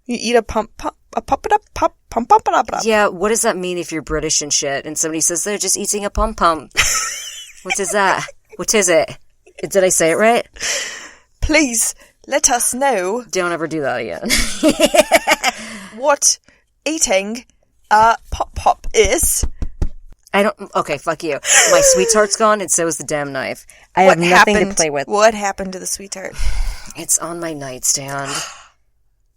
you eat a pump it up, pump it up. Yeah, what does that mean if you're British and shit? And somebody says they're just eating a pum pum. What is that? What is it? Did I say it right? Please let us know Don't ever do that again. what eating a pop is. I don't. Okay, fuck you. My sweetheart's gone, and so is the damn knife. I have nothing to play with. What happened to the sweetheart? It's on my nightstand,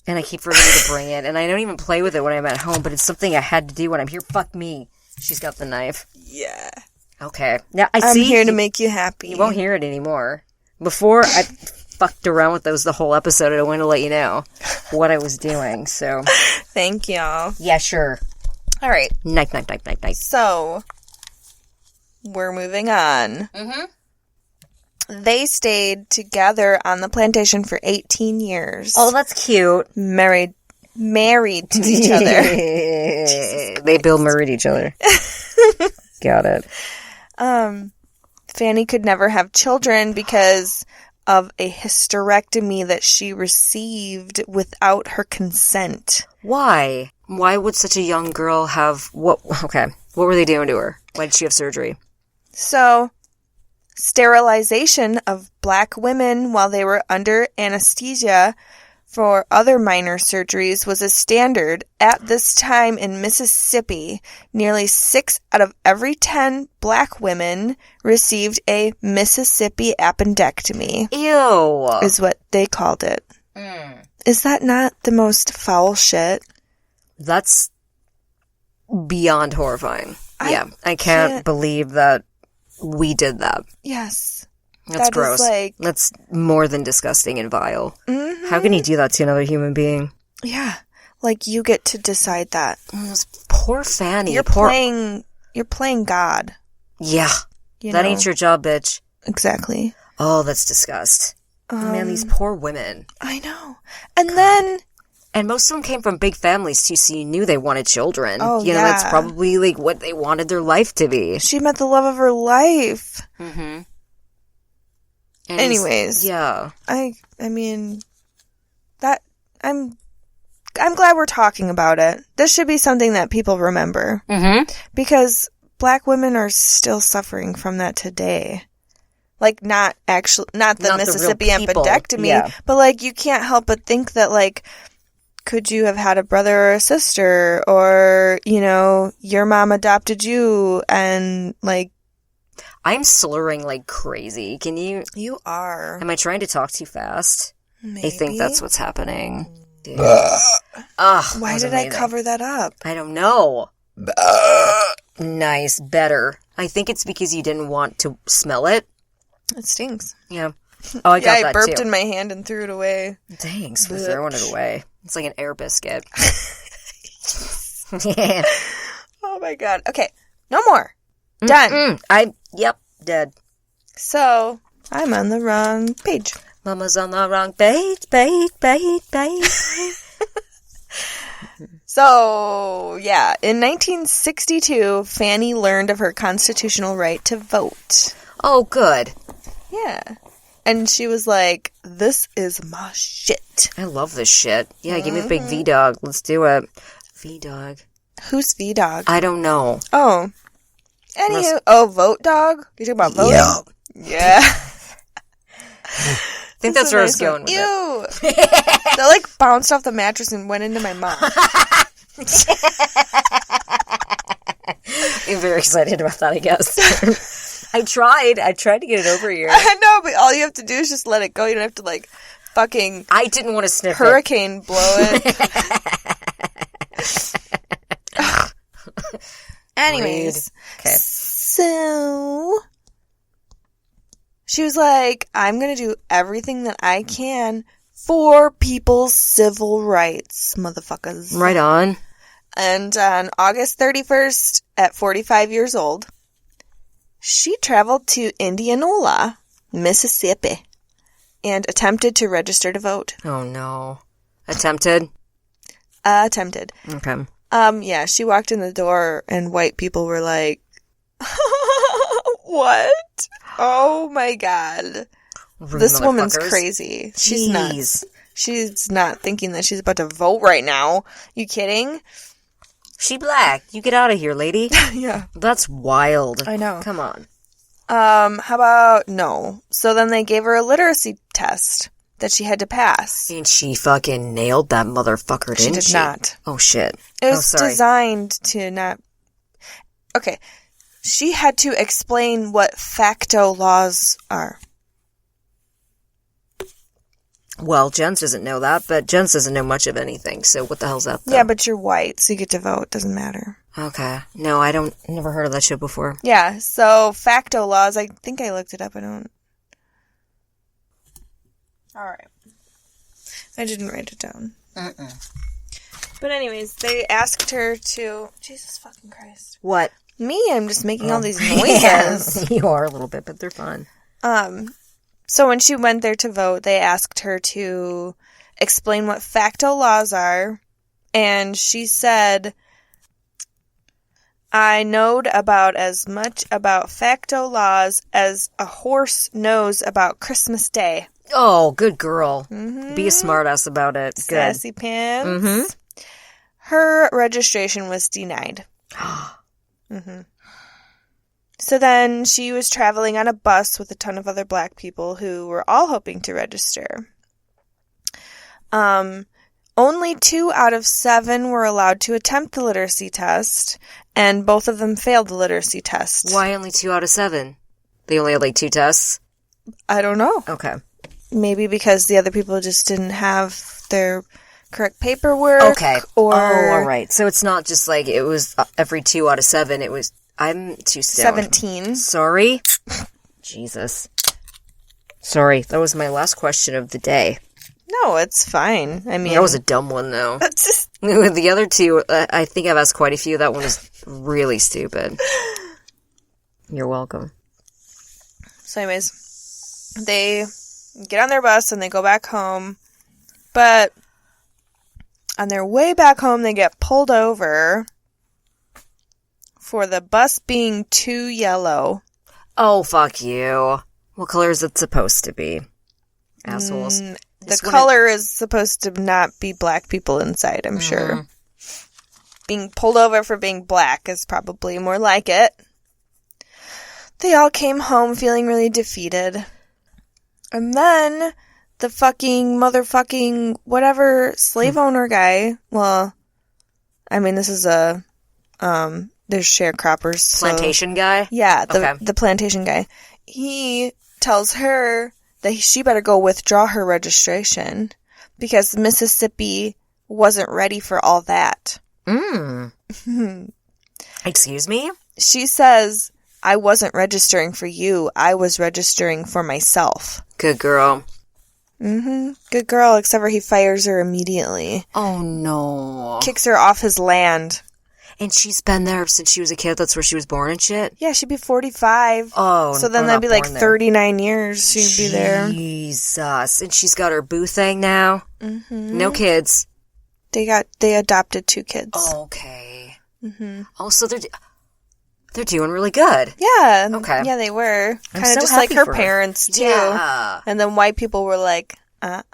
and I keep forgetting to bring it. And I don't even play with it when I'm at home, but it's something I had to do when I'm here. Fuck me. She's got the knife. Yeah. Okay. Now I'm here to make you happy. You won't hear it anymore. Before I fucked around with those the whole episode, I wanted to let you know what I was doing. So. Thank y'all. Yeah, sure. All right. Night, night, night, night, night. So, we're moving on. Mm-hmm. They stayed together on the plantation for 18 years. Oh, that's cute. Married to each other. They Bill Murrayed each other. Got it. Fannie could never have children because of a hysterectomy that she received without her consent. Why? Why would such a young girl have... What were they doing to her? Why did she have surgery? So, sterilization of black women while they were under anesthesia for other minor surgeries was a standard at this time in Mississippi. Nearly 6 out of every 10 black women received a Mississippi appendectomy. Ew. Is what they called it. Is that not the most foul shit? That's beyond horrifying. I can't believe that we did that. Yes. That's gross. That's more than disgusting and vile. Mm-hmm. How can you do that to another human being? Yeah. Like, you get to decide that. Poor Fannie. You're playing God. Yeah. That ain't your job, bitch. Exactly. Oh, that's disgust. Man, these poor women. I know. And then... And most of them came from big families, too, so you knew they wanted children. Oh, you know, that's probably, like, what they wanted their life to be. She met the love of her life. Mm-hmm. Anyways. Yeah. I mean, that... I'm glad we're talking about it. This should be something that people remember. Mm-hmm. Because black women are still suffering from that today. Like, not the Mississippi appendectomy, but, like, you can't help but think that, like, could you have had a brother or a sister, or, you know, your mom adopted you, and, like... I'm slurring like crazy. Can you... You are. Am I trying to talk too fast? Maybe. I think that's what's happening. Why did I cover that up? I don't know. Nice. Better. I think it's because you didn't want to smell it. It stinks. Yeah. Oh, I got that too. I burped in my hand and threw it away. Thanks for throwing it away. It's like an air biscuit. Yeah. Oh my god. Okay. No more. Done. Yep. Dead. So, I'm on the wrong page. Mama's on the wrong page. So, yeah. In 1962, Fannie learned of her constitutional right to vote. Oh, good. Yeah. And she was like, this is my shit. I love this shit. Yeah, give me a big V-Dog. Let's do it. V-Dog. Who's V-Dog? I don't know. Oh. Anywho, Vote Dog? You talking about voting? Yeah. I think that's where I was going with Ew. That, like, bounced off the mattress and went into my mouth. I'm very excited about that, I guess. I tried to get it over here. I know, but all you have to do is just let it go. You don't have to, like, fucking... I didn't want to sniff hurricane blow it. Anyways. Okay. So... She was like, I'm going to do everything that I can for people's civil rights, motherfuckers. Right on. And on August 31st, at 45 years old, she traveled to Indianola, Mississippi, and attempted to register to vote. Oh, no. Attempted? Attempted. Okay. Yeah, she walked in the door, and white people were like, what? Oh, my God. Rude this woman's crazy. She's nuts. She's not thinking that she's about to vote right now. You kidding? She black. You get out of here, lady. Yeah. That's wild. I know. Come on. How about no? So then they gave her a literacy test that she had to pass. And she fucking nailed that motherfucker, didn't she? She did not. Oh, shit. It was designed to not... Okay. She had to explain what facto laws are. Well, Jenz doesn't know that, but Jenz doesn't know much of anything, so what the hell's that, though? Yeah, but you're white, so you get to vote. Doesn't matter. Okay. No, never heard of that show before. Yeah, so facto laws, I think I looked it up. I don't... Alright. I didn't write it down. But anyways, they asked her to... Jesus fucking Christ. What? Me, I'm just making all these noises. Yeah, you are a little bit, but they're fun. So when she went there to vote, they asked her to explain what facto laws are, and she said, I knowed about as much about facto laws as a horse knows about Christmas Day. Oh, good girl. Mm-hmm. Be a smartass about it. Good. Sassy pants. Mm-hmm. her registration was denied. So then she was traveling on a bus with a ton of other black people who were all hoping to register. Only 2 out of 7 were allowed to attempt the literacy test, and both of them failed the literacy test. Why only 2 out of 7? They only had like 2 tests? I don't know. Okay. Maybe because the other people just didn't have their correct paperwork. Okay. Or all right. So it's not just like it was every 2 out of 7. It was, I'm too stoned. 17. Sorry. Jesus. Sorry. That was my last question of the day. No, it's fine. I mean, that was a dumb one, though. The other 2, I think I've asked quite a few. That one is really stupid. You're welcome. So anyways, they get on their bus and they go back home. But on their way back home, they get pulled over for the bus being too yellow. Oh, fuck you. What color is it supposed to be? Assholes. The color is supposed to not be black people inside, I'm sure. Being pulled over for being black is probably more like it. They all came home feeling really defeated. And then the fucking motherfucking whatever slave owner guy, well, I mean, this is there's sharecroppers. Plantation guy? Yeah, the plantation guy. He tells her that she better go withdraw her registration because Mississippi wasn't ready for all that. Excuse me? She says, I wasn't registering for you. I was registering for myself. Good girl. Good girl, except for he fires her immediately. Oh, no. Kicks her off his land. And she's been there since she was a kid. That's where she was born and shit? Yeah, she'd be 45. Oh, so then that'd be like 39 years she'd be there. Jesus. And she's got her boo thing now? No kids. They adopted 2 kids. Oh, okay. Oh, so they're doing really good. Yeah. Okay. Yeah, they were. Kind of so just like happy her for parents, too. Yeah. And then white people were like, How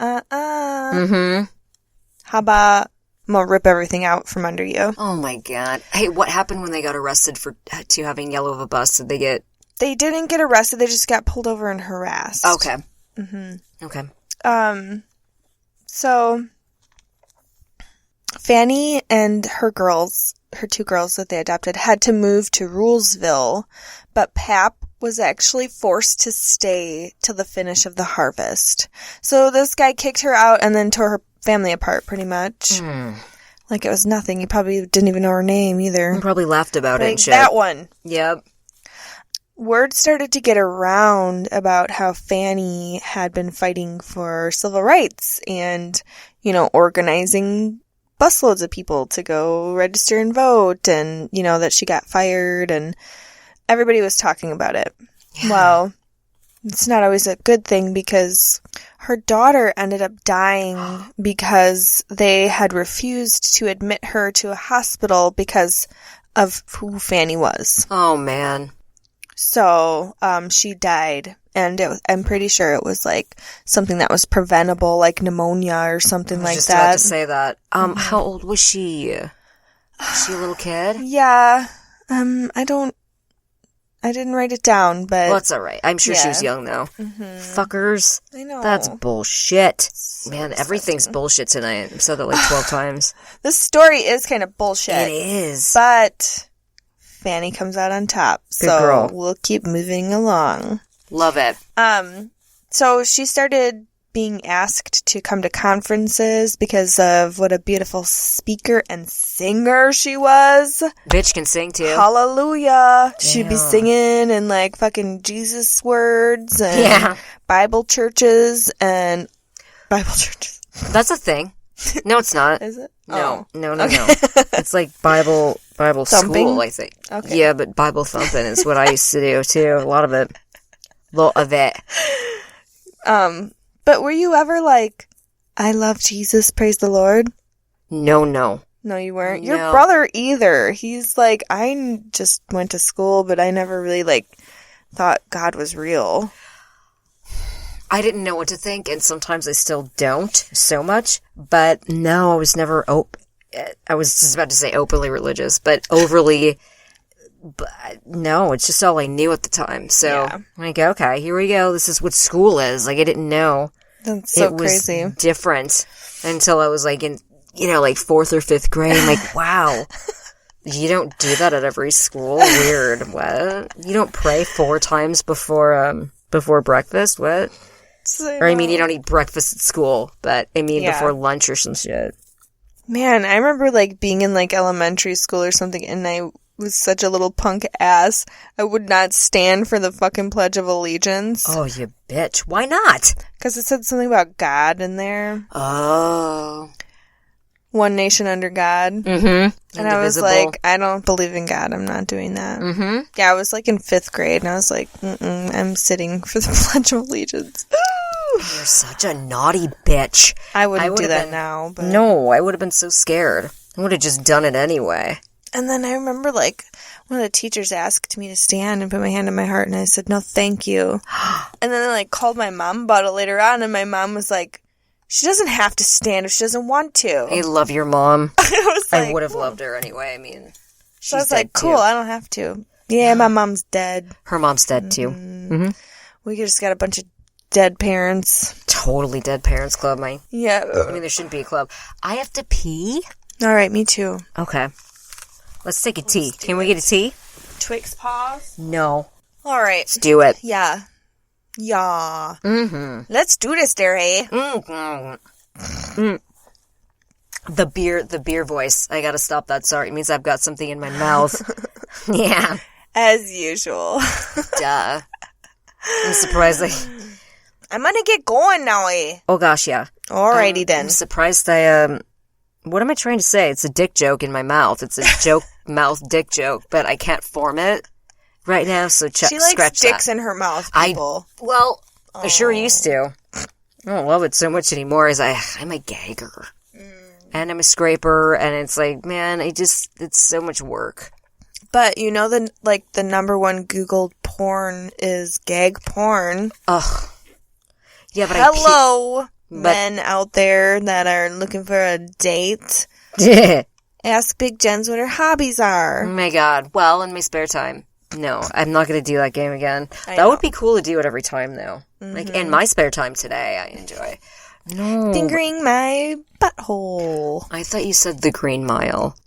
about I'm gonna rip everything out from under you? Oh, my God. Hey, what happened when they got arrested for having yellow of a bus? Did they get... They didn't get arrested. They just got pulled over and harassed. Okay. Okay. So Fannie and her 2 girls that they adopted, had to move to Rulesville, but Pap was actually forced to stay till the finish of the harvest. So this guy kicked her out and then tore her family apart, pretty much. Like it was nothing. He probably didn't even know her name either. He probably laughed about it and shit. That one. Yep. Word started to get around about how Fannie had been fighting for civil rights and, organizing busloads of people to go register and vote, and, that she got fired, and everybody was talking about it. Yeah. Well, it's not always a good thing because her daughter ended up dying because they had refused to admit her to a hospital because of who Fannie was. Oh, man. So, she died, and I'm pretty sure it was, like, something that was preventable, like pneumonia or something like that. I was just about to say that. How old was she? Was she a little kid? Yeah. I didn't write it down, but... Well, it's alright. I'm sure she was young, though. Fuckers. I know. That's bullshit. Man, everything's bullshit tonight. I've said that like 12 times. This story is kind of bullshit. It is. But Fannie comes out on top. Good girl. We'll keep moving along. Love it. So she started being asked to come to conferences because of what a beautiful speaker and singer she was. Bitch can sing too. Hallelujah. Damn. She'd be singing and like fucking Jesus words and Bible churches. That's a thing. No, it's not. Is it? No. Oh. No. It's like Bible thumping? School, I think. Okay. Yeah, but Bible thumping is what I used to do too. A lot of it. But were you ever like, I love Jesus, praise the Lord? No. No, you weren't? No. Your brother either. He's like, I just went to school, but I never really like thought God was real. I didn't know what to think, and sometimes I still don't so much, but no, I was never I was just about to say openly religious, but overly, but no, it's just all I knew at the time. So, I'm like, okay, here we go. This is what school is. Like, I didn't know. That's so it crazy. Was different until I was like in, like 4th or 5th grade. I'm like, wow, you don't do that at every school. Weird. What? You don't pray 4 times before breakfast? What? Or, I mean, you don't eat breakfast at school, but, I mean, before lunch or some shit. Man, I remember, like, being in, like, elementary school or something, and I was such a little punk ass. I would not stand for the fucking Pledge of Allegiance. Oh, you bitch. Why not? Because it said something about God in there. Oh. One nation under God. Mm-hmm. And I was like, I don't believe in God. I'm not doing that. Mm-hmm. Yeah, I was, like, in 5th grade, and I was like, I'm sitting for the Pledge of Allegiance. You're such a naughty bitch. I wouldn't do that now. But... No, I would have been so scared. I would have just done it anyway. And then I remember, like, one of the teachers asked me to stand and put my hand on my heart, and I said, no, thank you. And then I, like, called my mom about it later on, and my mom was like, she doesn't have to stand if she doesn't want to. I love your mom. I would have loved her anyway. I mean, so I was like, cool, I don't have to. Yeah, my mom's dead. Her mom's dead, too. Mm-hmm. We just got a bunch of dead parents. Totally dead parents club, Yeah. I mean, there shouldn't be a club. I have to pee. All right, me too. Okay. Let's take a tea. Can we get a tea? Twix paws? No. All right. Let's do it. Yeah. Yeah. Mm-hmm. Let's do this, Derry. Mm-hmm. The beer voice. I gotta stop that. Sorry. It means I've got something in my mouth. Yeah. As usual. Duh. I'm surprised I'm gonna get going now, Oh gosh, yeah. Alrighty then. I'm surprised what am I trying to say? It's a dick joke in my mouth. It's a joke mouth dick joke, but I can't form it right now, so she likes dicks in her mouth, people. I sure used to. I don't love it so much anymore as I'm a gagger. And I'm a scraper, and it's like, man, it's so much work. But you know the number one Googled porn is gag porn. Ugh. Yeah, but hello, men out there that are looking for a date. Ask Big Jenz what her hobbies are. Oh my god. Well, in my spare time. No, I'm not going to do that game again. That would be cool to do it every time, though. Mm-hmm. Like, in my spare time today, I enjoy. No. Fingering my butthole. I thought you said The Green Mile.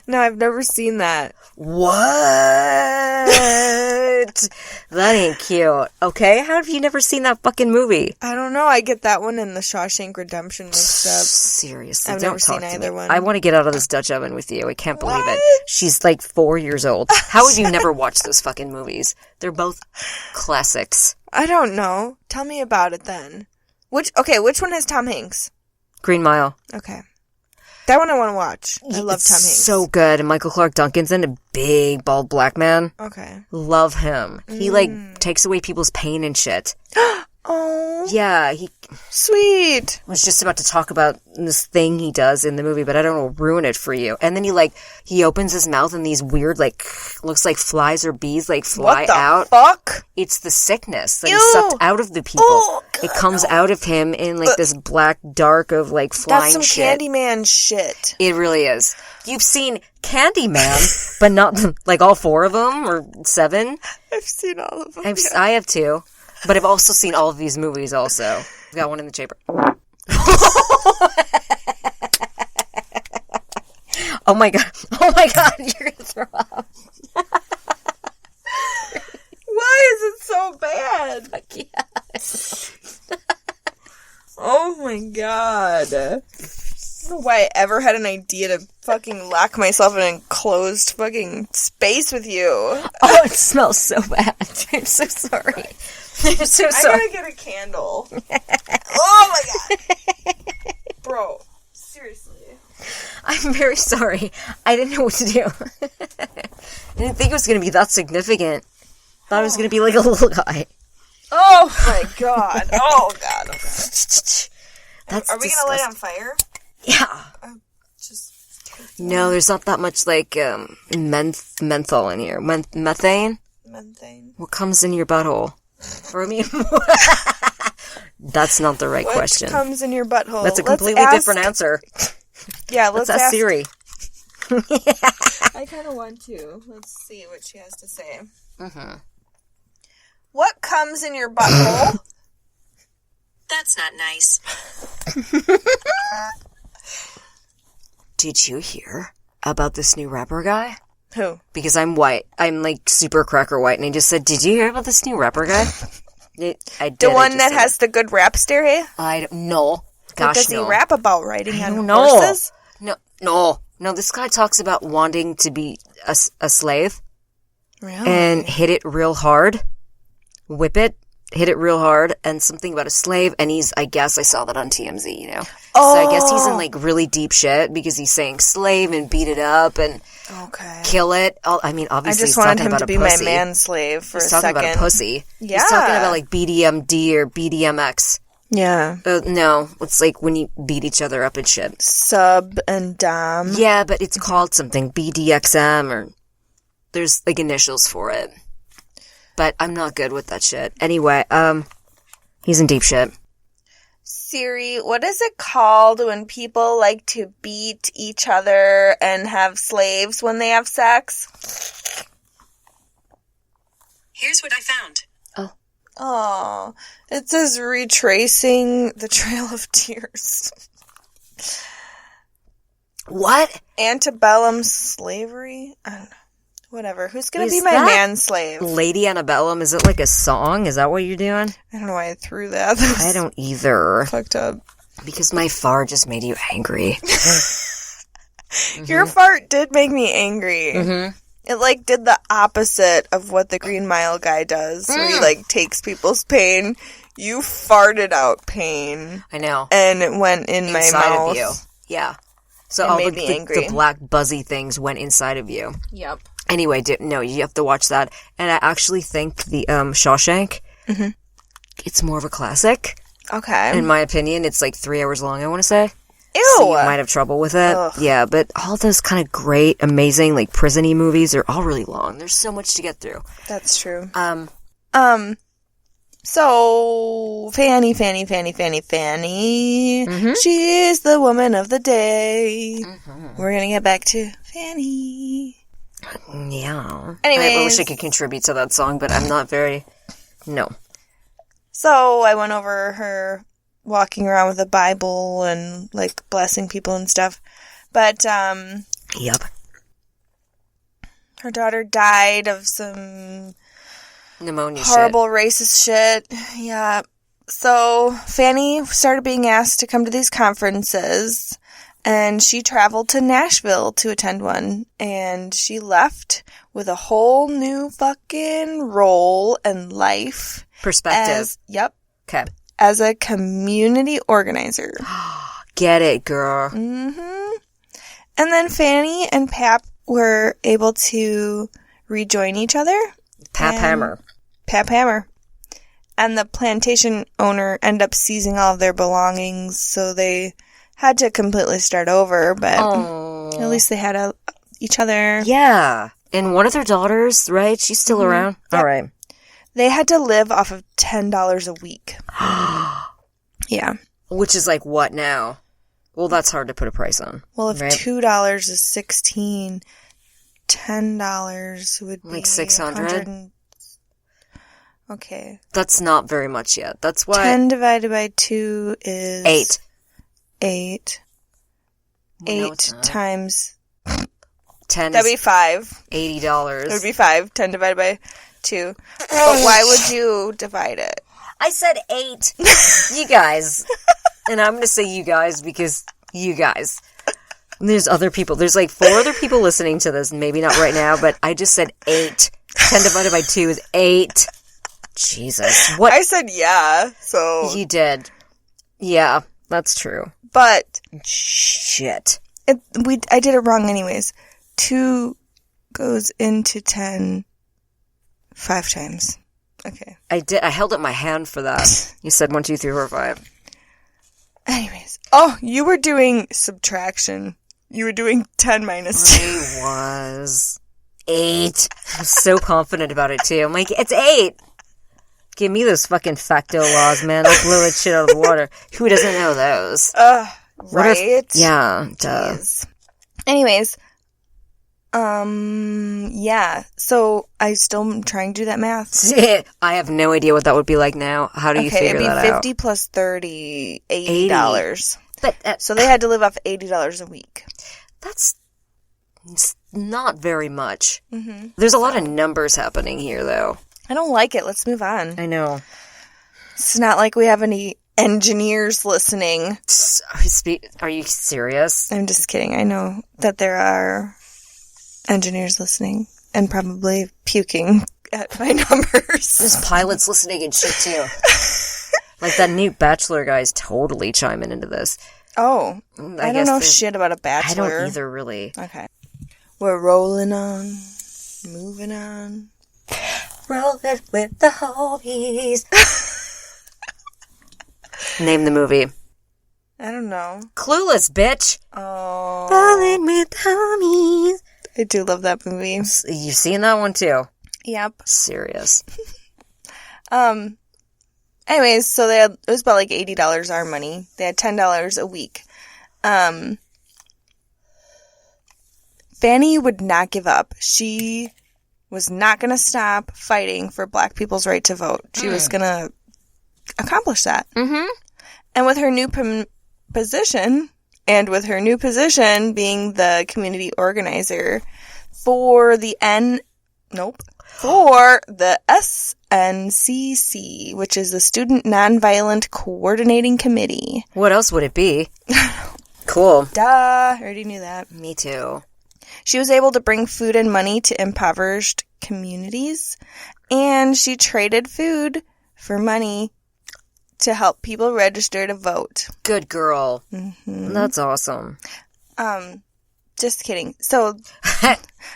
No, I've never seen that. What? That ain't cute. Okay, how have you never seen that fucking movie? I don't know. I get that one and The Shawshank Redemption mixed up. Seriously, I've don't never talk seen to either me. one. I want to get out of this Dutch oven with you. I can't believe it. She's like 4 years old. How have you never watched those fucking movies? They're both classics. I don't know. Tell me about it then. Which one has Tom Hanks? Green Mile. Okay. That one I want to watch. I love Tom Hanks. So good. And Michael Clark Duncan's in a big, bald black man. Okay. Love him. He, takes away people's pain and shit. Oh. Yeah, he... Sweet. I was just about to talk about this thing he does in the movie, but I don't want to ruin it for you. And then he opens his mouth and these weird, looks like flies or bees, fly out. What the fuck? It's the sickness that is sucked out of the people. Oh, God, it comes out of him in, this black dark of, flying shit. That's some Candyman shit. It really is. You've seen Candyman, but not, all 4 of them, or 7? I've seen all of them. I have too. But I've also seen all of these movies also. I've got one in the chamber. Oh my god, you're gonna throw up. Why is it so bad? Yes. Oh my god. I don't know why I ever had an idea to fucking lock myself in an enclosed fucking space with you. Oh, it smells so bad. I'm so sorry. I'm so sorry. I gotta get a candle. Oh my god. Bro, seriously. I'm very sorry. I didn't know what to do. I didn't think it was going to be that significant. Thought it was going to be like a little guy. Oh my god. Oh god. Okay. That's Are we going to light on fire? Yeah. No, there's not that much menthol in here. Methane? Methane. What comes in your butthole? Or I mean, that's not the right question. What comes in your butthole? That's a completely different answer. Yeah, let's ask Siri. I kind of want to. Let's see what she has to say. Mm-hmm. What comes in your butthole? That's not nice. Did you hear about this new rapper guy? Who? Because I'm white. I'm like super cracker white. And he just said, did you hear about this new rapper guy? I did. The one that has the good rap stare? I don't know. Gosh, What does he rap about? Riding on know. horses? No. This guy talks about wanting to be a slave. Really? And hit it real hard. Whip it. Hit it real hard. And something about a slave. And I guess I saw that on TMZ, you know. Oh. So I guess he's in like really deep shit because he's saying slave and beat it up and kill it. I mean, obviously I just he's wanted talking him about to a be pussy. my manslave for He's a talking second. about a pussy. Yeah. He's talking about like BDMD or BDMX. Yeah. No, it's like when you beat each other up and shit. Sub and dom. Yeah, but it's called something BDXM or there's like initials for it. But I'm not good with that shit. Anyway, he's in deep shit. Siri, what is it called when people like to beat each other and have slaves when they have sex? Here's what I found. Oh, it says retracing the trail of tears. What? Antebellum slavery? I don't know. Whatever. Who's going to be my that manslave? Lady Antebellum, is it like a song? Is that what you're doing? I don't know why I threw that. I don't either. Fucked up. Because my fart just made you angry. Your fart did make me angry. Mm-hmm. It, like, did the opposite of what the Green Mile guy does. Where he, like, takes people's pain. You farted out pain. I know. And it went in my Inside mouth. of you. Yeah. So It all made me angry. the black buzzy things went inside of you. Yep. Anyway, no, you have to watch that. And I actually think the Shawshank, it's more of a classic. Okay. In my opinion, it's like 3 hours long, I want to say. Ew! So you might have trouble with it. Ugh. Yeah, but all those kind of great, amazing, like prison-y movies are all really long. There's so much to get through. That's true. So, Fannie. Mm-hmm. She is the woman of the day. We're gonna get back to Fannie. Yeah. Anyways. I wish I could contribute to that song, but I'm not very... No. So, I went over her walking around with a Bible and, like, blessing people and stuff. But, Yep. her daughter died of some Pneumonia horrible racist shit. Yeah. So, Fannie started being asked to come to these conferences, and she traveled to Nashville to attend one, and she left with a whole new fucking role and life. Perspective. Okay. As a community organizer. Get it, girl. Mm-hmm. And then Fannie and Pap were able to rejoin each other. Pap Hammer. And the plantation owner ended up seizing all of their belongings, so they had to completely start over, but at least they had each other. Yeah. And one of their daughters, right? She's still around? Yep. All right. They had to live off of $10 a week. Yeah. Which is like what now? Well, that's hard to put a price on. Well, if right? $2 is $16, $10 would be... Like $600? Okay. That's not very much yet. That's why... 10 divided by 2 is... 8. 8. No, 8 times... 10 That'd be is $5. $80. It would be 5. 10 divided by 2. But why would you divide it? I said 8. You guys. And I'm going to say you guys because you guys. And there's other people. There's like 4 other people listening to this. Maybe not right now, but I just said 8. 10 divided by 2 is 8. Jesus. What? I said yeah, so... You did. Yeah, that's true. But... Shit. I did it wrong anyways. 2 goes into 10 5 times. Okay. I held up my hand for that. You said 1, 2, 3, 4, 5. Anyways. Oh, you were doing subtraction. You were doing 10 minus 2. I was 8. I was so confident about it too. I'm like, it's 8. Give me those fucking facto laws, man. I'll blow that shit out of the water. Who doesn't know those? Right? Yeah. Duh. Jeez. Anyways, yeah. So I still am trying to do that math. I have no idea what that would be like now. How do you figure that out? It'd be 50 plus 30, $80. But So they had to live off $80 a week. that's not very much. Mm-hmm. There's a lot of numbers happening here, though. I don't like it. Let's move on. I know. It's not like we have any engineers listening. Are you serious? I'm just kidding. I know that there are engineers listening and probably puking at my numbers. There's pilots listening and shit, too. Like, that new Bachelor guy's totally chiming into this. Oh, I don't know shit about a Bachelor. I don't either, really. Okay. We're rolling on, moving on. Rolling with the homies. Name the movie. I don't know. Clueless, bitch. Oh. Rolling with the homies. I do love that movie. You've seen that one, too? Yep. Serious. Anyways, so it was about like $80 our money. They had $10 a week. Fannie would not give up. She was not going to stop fighting for black people's right to vote. She was going to accomplish that. Mm-hmm. And with her new position, being the community organizer for the SNCC, which is the Student Nonviolent Coordinating Committee. What else would it be? Cool. Duh, I already knew that. Me too. She was able to bring food and money to impoverished communities, and she traded food for money to help people register to vote. Good girl. Mm-hmm. That's awesome. Just kidding. So,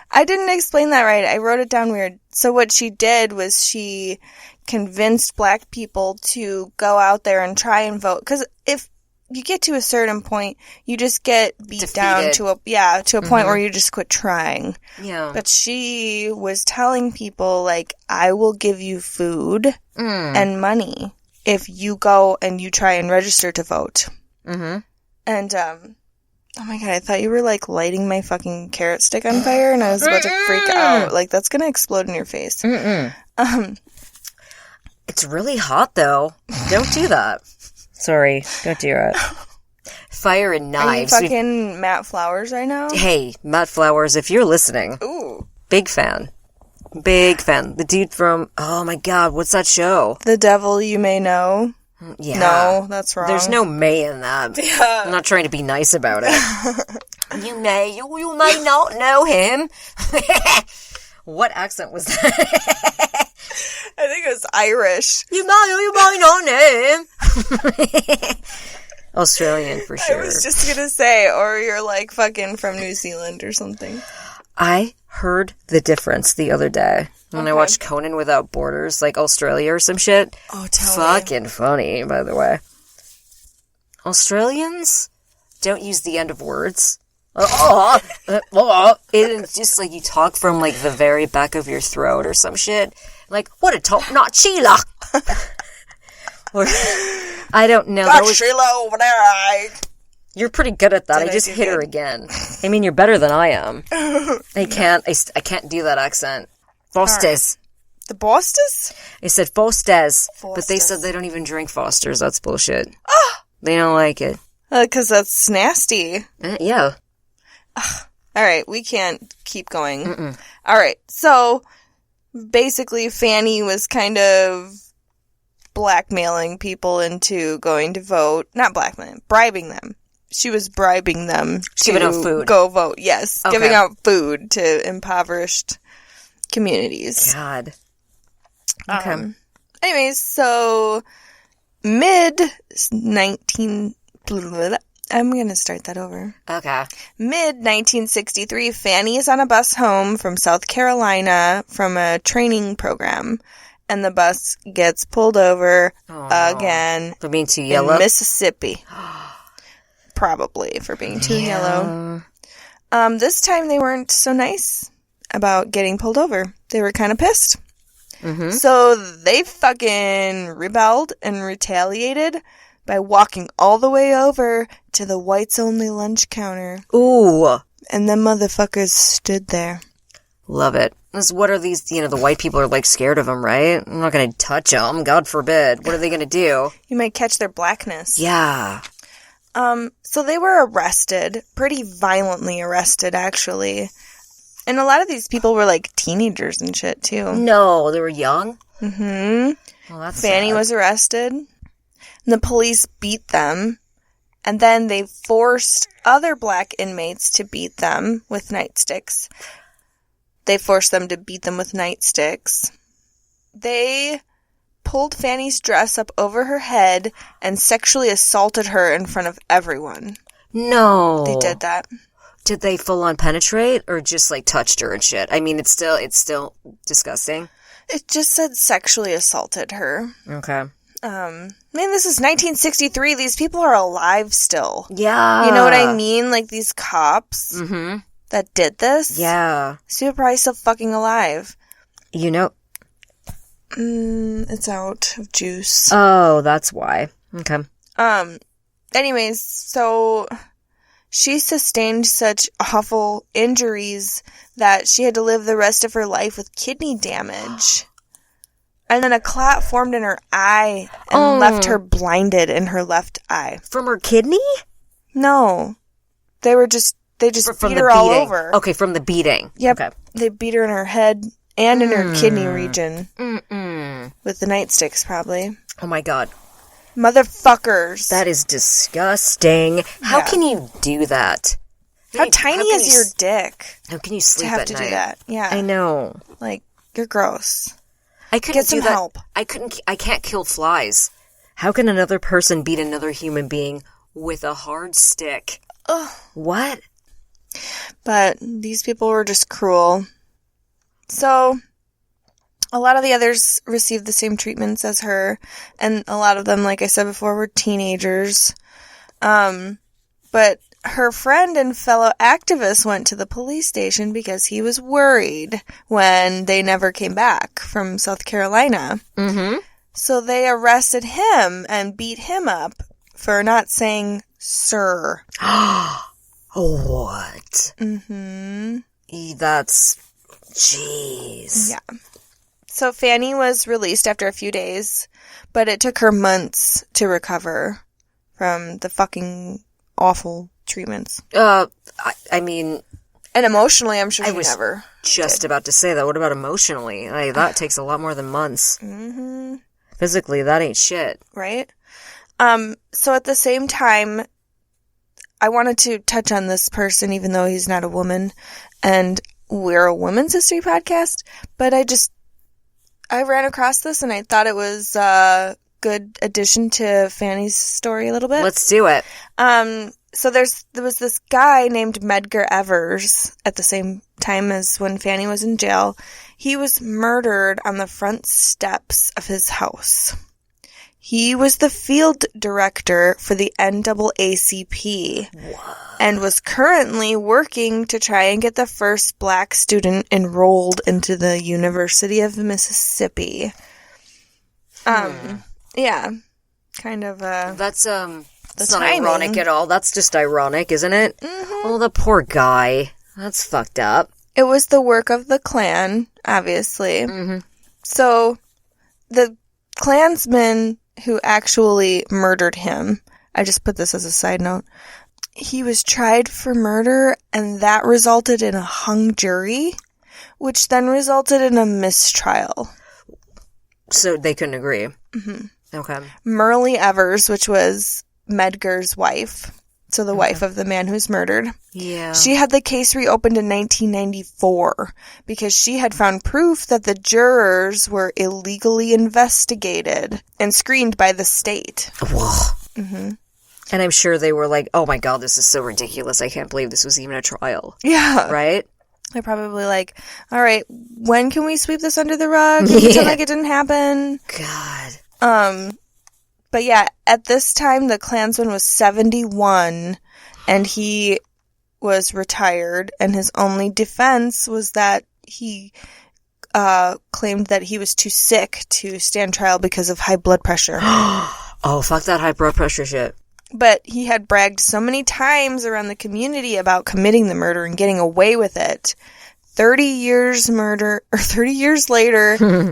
I didn't explain that right. I wrote it down weird. So what she did was she convinced black people to go out there and try and vote. Because if you get to a certain point, you just get beat down to a point where you just quit trying. Yeah. But she was telling people, like, I will give you food and money if you go and you try and register to vote. Mm-hmm. And, oh my god, I thought you were, like, lighting my fucking carrot stick on fire, and I was about to freak out. Like, that's gonna explode in your face. It's really hot, though. Don't do that. Sorry, don't do it. Fire and knives. Are you fucking Matt Flowers right now? Hey, Matt Flowers, if you're listening. Ooh. Big fan. Big fan. The dude from, oh my god, what's that show? The Devil You May Know. Yeah. No, that's wrong. There's no may in that. Yeah. I'm not trying to be nice about it. you may not know him. What accent was that? I think it was Irish. You might not know him. Australian for sure. I was just gonna say, or you're like fucking from New Zealand or something. I heard the difference the other day when I watched Conan Without Borders, like Australia or some shit. Oh, tell Fucking funny, by the way. Australians don't use the end of words. It's just like you talk from like the very back of your throat or some shit. Like, what a top-notch Sheila! Or, I don't know. Got Sheila over there, You're pretty good at that. I just hit her again. I mean, you're better than I am. I can't do that accent. Fosters. Right. The Bostas? I said Fosters, but they said they don't even drink Fosters. That's bullshit. They don't like it. Because that's nasty. Yeah. All right, we can't keep going. All right, so basically Fannie was kind of blackmailing people into going to vote. Not blackmailing, bribing them. She was bribing them giving out food. Go vote. Yes, okay. Giving out food to impoverished communities. God. Okay. Anyways, so mid-19... I'm going to start that over. Okay. Mid-1963, Fannie is on a bus home from South Carolina from a training program. And the bus gets pulled over again. For being too yellow? In Mississippi. Probably for being too yellow. This time they weren't so nice about getting pulled over. They were kind of pissed. Mm-hmm. So they fucking rebelled and retaliated. by walking all the way over to the whites-only lunch counter. Ooh. And them motherfuckers stood there. Love it. What are these, the white people are, like, scared of them, right? I'm not gonna touch them, God forbid. What are they gonna do? You might catch their blackness. Yeah. So they were arrested. Pretty violently arrested, actually. And a lot of these people were, like, teenagers and shit, too. No, they were young? Mm-hmm. Well, that's Fannie sad. was arrested. And the police beat them. And then they forced other black inmates to beat them with nightsticks. They forced them to beat them with nightsticks. They pulled Fannie's dress up over her head and sexually assaulted her in front of everyone. No. They did that. Did they full on penetrate or just like touched her and shit? I mean, it's still disgusting. It just said sexually assaulted her. Okay. This is 1963. These people are alive still. Yeah. You know what I mean? Like these cops that did this. Yeah. So they're probably still fucking alive. It's out of juice. Oh, that's why. Okay. Anyways, so she sustained such awful injuries that she had to live the rest of her life with kidney damage. And then a clot formed in her eye and left her blinded in her left eye. From her kidney? No. They just From beat the her all beating. over. Okay, from the beating. Yep. Okay. They beat her in her head and in her kidney region. Mm-mm. With the nightsticks, probably. Oh my god. Motherfuckers. That is disgusting. How Yeah. can you do that? How tiny can is you your dick How can you to sleep have at to night? do that? Yeah. I know. Like, you're gross. I couldn't Get some do that. help. I can't kill flies. How can another person beat another human being with a hard stick? Ugh. What? But these people were just cruel. So, a lot of the others received the same treatments as her, and a lot of them, like I said before, were teenagers. But her friend and fellow activist went to the police station because he was worried when they never came back from South Carolina. Mm-hmm. So they arrested him and beat him up for not saying sir. What? Mm-hmm. That's... Jeez. Yeah. So Fannie was released after a few days, but it took her months to recover from the fucking awful treatments. I mean... And emotionally, I'm sure I she was never just did. about to say that. What about emotionally? Like, that takes a lot more than months. Mm-hmm. Physically, that ain't shit. Right? So at the same time, I wanted to touch on this person, even though he's not a woman, and we're a women's history podcast, but I ran across this and I thought it was a good addition to Fannie's story a little bit. Let's do it. So there was this guy named Medgar Evers at the same time as when Fannie was in jail. He was murdered on the front steps of his house. He was the field director for the NAACP and was currently working to try and get the first black student enrolled into the University of Mississippi. Yeah, kind of That's not timing. ironic at all. That's just ironic, isn't it? Mm-hmm. Oh, the poor guy. That's fucked up. It was the work of the Klan, obviously. Mm-hmm. So, the Klansman who actually murdered him, I just put this as a side note, he was tried for murder, and that resulted in a hung jury, which then resulted in a mistrial. So they couldn't agree. Mm-hmm. Okay. Merle Evers, which was Medgar's wife, so the wife of the man who's murdered, Yeah. she had the case reopened in 1994 because she had found proof that the jurors were illegally investigated and screened by the state. Mm-hmm. And I'm sure they were like, oh my god, this is so ridiculous. I can't believe this was even a trial. Yeah. Right? They're probably like, all right, when can we sweep this under the rug and pretend like it didn't happen? God. But yeah, at this time, the Klansman was 71, and he was retired, and his only defense was that he claimed that he was too sick to stand trial because of high blood pressure. Oh, fuck that high blood pressure shit. But he had bragged so many times around the community about committing the murder and getting away with it. 30 years later,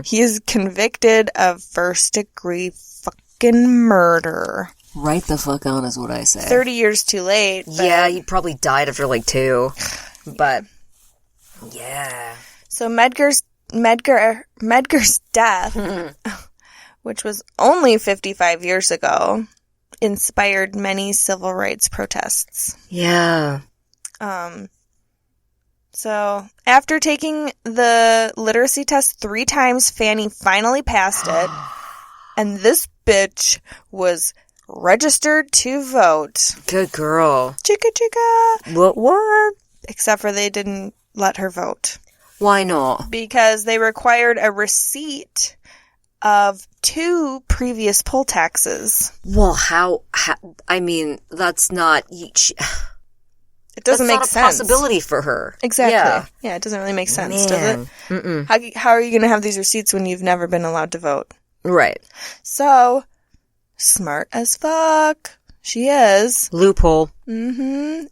he is convicted of first-degree fucking murder. Right the fuck on is what I say. 30 years too late. Yeah, he probably died after like 2. But, yeah. So Medgar's death, which was only 55 years ago, inspired many civil rights protests. Yeah. So after taking the literacy test 3 times, Fannie finally passed it. And this bitch was registered to vote. Good girl. Chicka chicka. What? Except for they didn't let her vote. Why not? Because they required a receipt of 2 previous poll taxes. Well, how I mean, that's not... It doesn't make sense. That's not a possibility for her. Exactly. Yeah, it doesn't really make sense, does it? Mm-mm. How are you going to have these receipts when you've never been allowed to vote? Right. So, smart as fuck. She is. Loophole.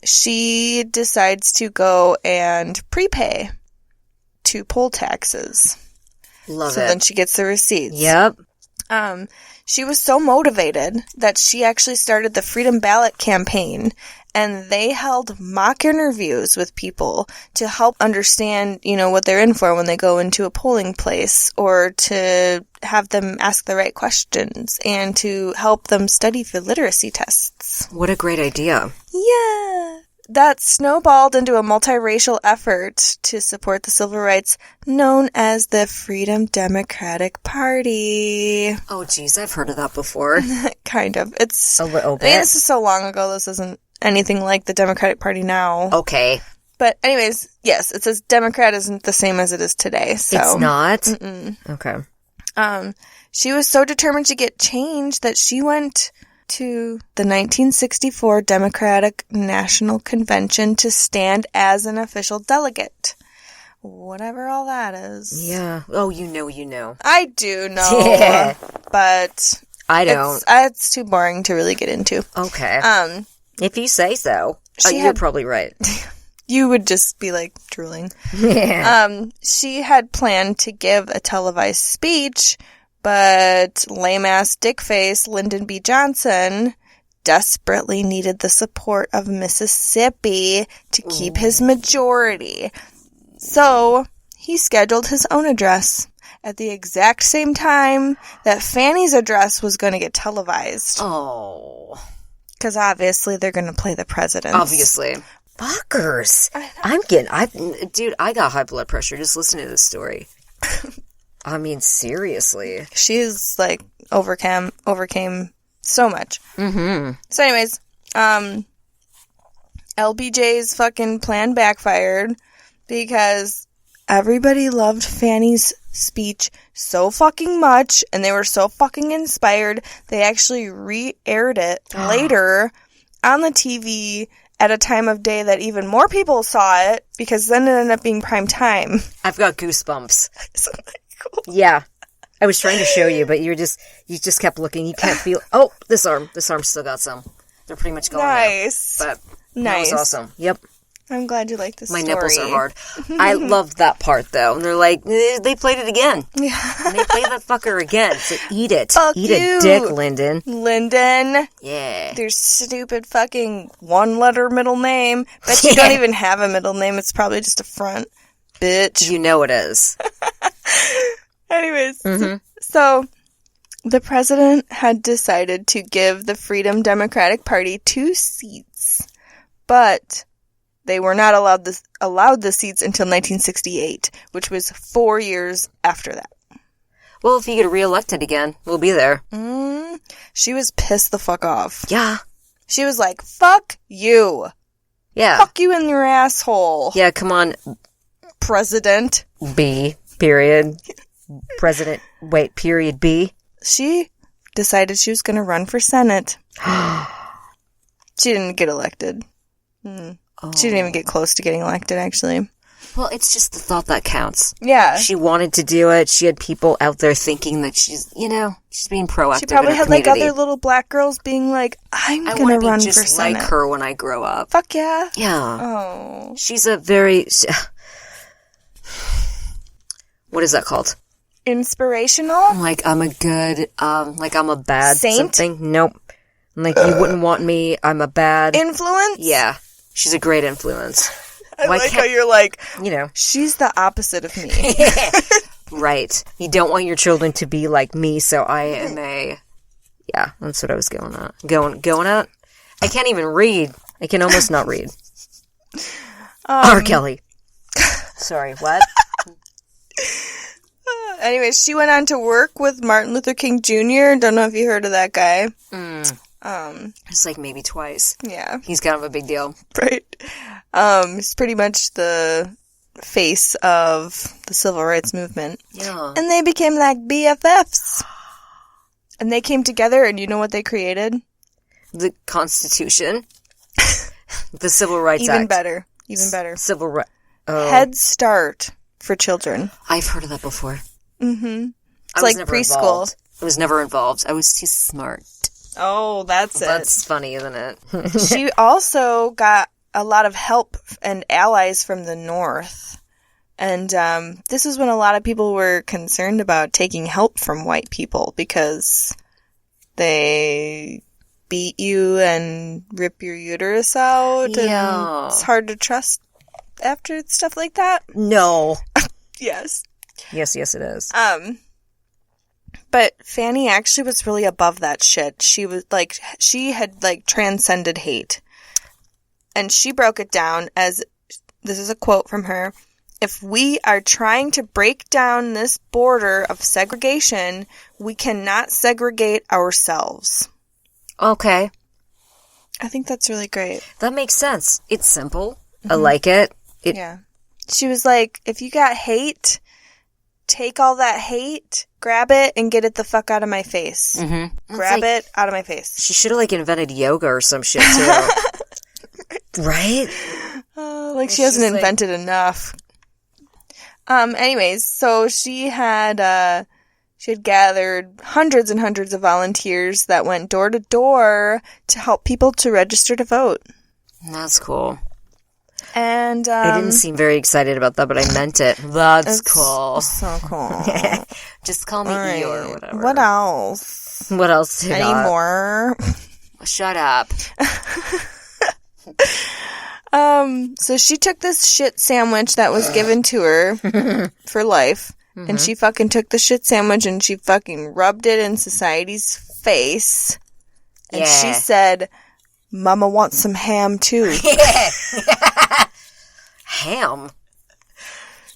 She decides to go and prepay 2 poll taxes. Love it. So then she gets the receipts. Yep. She was so motivated that she actually started the Freedom Ballot campaign, and they held mock interviews with people to help understand, what they're in for when they go into a polling place, or to have them ask the right questions, and to help them study for literacy tests. What a great idea. Yeah. That snowballed into a multiracial effort to support the civil rights known as the Freedom Democratic Party. Oh, geez, I've heard of that before. Kind of. It's a little bit. I mean, this is so long ago, this isn't anything like the Democratic Party now. Okay. But anyways, yes, it says Democrat isn't the same as it is today. So it's not? Mm-mm. Okay. She was so determined to get change that she went to the 1964 Democratic National Convention to stand as an official delegate. Whatever all that is. Yeah. Oh, you know. I do know. Yeah. But I don't. It's too boring to really get into. Okay. If you say so. You're probably right. You would just be like drooling. Yeah. She had planned to give a televised speech, but lame-ass dickface Lyndon B. Johnson desperately needed the support of Mississippi to keep his majority. So, he scheduled his own address at the exact same time that Fannie's address was going to get televised. Oh. Because obviously they're going to play the president. Obviously. Fuckers. Dude, I got high blood pressure just listening to this story. I mean, seriously. She's, overcame so much. Mm-hmm. So anyways, LBJ's fucking plan backfired because everybody loved Fannie's speech so fucking much, and they were so fucking inspired, they actually re-aired it later on the TV at a time of day that even more people saw it, because then it ended up being prime time. I've got goosebumps. Isn't that cool? Yeah. I was trying to show you, but you just kept looking. You can't feel... Oh, this arm still got some. They're pretty much gone Nice. now. But nice. That was awesome. Yep. I'm glad you like this My story. nipples are hard. I loved that part, though. And they're like, they played it again. Yeah. And they played that fucker again. So eat it. Fuck eat you. a dick, Lyndon. Lyndon. Yeah. Their stupid fucking one-letter middle name. Bet you don't even have a middle name. It's probably just a front. Bitch. You know it is. Anyways. Mm-hmm. So, the president had decided to give the Freedom Democratic Party 2 seats. But they were not allowed the seats until 1968, which was 4 years after that. Well, if you get reelected again, we'll be there. She was pissed the fuck off. Yeah. She was like, fuck you. Yeah. Fuck you in your asshole. Yeah, come on. President. B. Period. President. Wait, period B. She decided she was going to run for Senate. She didn't get elected. Oh. She didn't even get close to getting elected, actually. Well, it's just the thought that counts. Yeah. She wanted to do it. She had people out there thinking that she's, she's being proactive. She probably in her had like community. other little black girls being like, I'm I gonna want to run be for just Senate. like her when I grow up. Fuck yeah. Yeah. Oh. She's a very... What is that called? Inspirational? Like, I'm a good... like, I'm a bad Saint? something. Nope. Like, you wouldn't want me. I'm a bad... Influence? Yeah. She's a great influence. I like how you're like, she's the opposite of me. Right. You don't want your children to be like me, so I am a... Yeah, that's what I was going at. Going at? I can't even read. I can almost not read. R. Kelly. Sorry, what? Anyways, she went on to work with Martin Luther King Jr. Don't know if you heard of that guy. It's like maybe twice. Yeah. He's kind of a big deal. Right. He's pretty much the face of the civil rights movement. Yeah. And they became like BFFs. And they came together, and you know what they created? The Constitution. The Civil Rights Even Act. better. Even better. Civil Rights. Oh. Head Start for children. I've heard of that before. Mm-hmm. It's I was like never preschool. Involved. I was never involved. I was too smart. Oh, that's it. That's funny, isn't it? She also got a lot of help and allies from the North. And this is when a lot of people were concerned about taking help from white people because they beat you and rip your uterus out. Yeah. And it's hard to trust after stuff like that. No. Yes. Yes, it is. But Fannie actually was really above that shit. She had transcended hate. And she broke it down as, this is a quote from her, "If we are trying to break down this border of segregation, we cannot segregate ourselves." Okay. I think that's really great. That makes sense. It's simple. I like it. Yeah. She was like, if you got hate, take all that hate, grab it, and get it the fuck out of my face. Mm-hmm. Grab it out of my face. She should have invented yoga or some shit too. Right? She hasn't invented enough. Anyways, so she had gathered hundreds and hundreds of volunteers that went door to door to help people to register to vote. That's cool. And I didn't seem very excited about that, but I meant it. That's cool. So cool. Just call me E or whatever. What else? What else? Any more? Shut up. So she took this shit sandwich that was given to her for life, and she fucking took the shit sandwich and she fucking rubbed it in society's face, and she said, "Mama wants some ham too." Ham?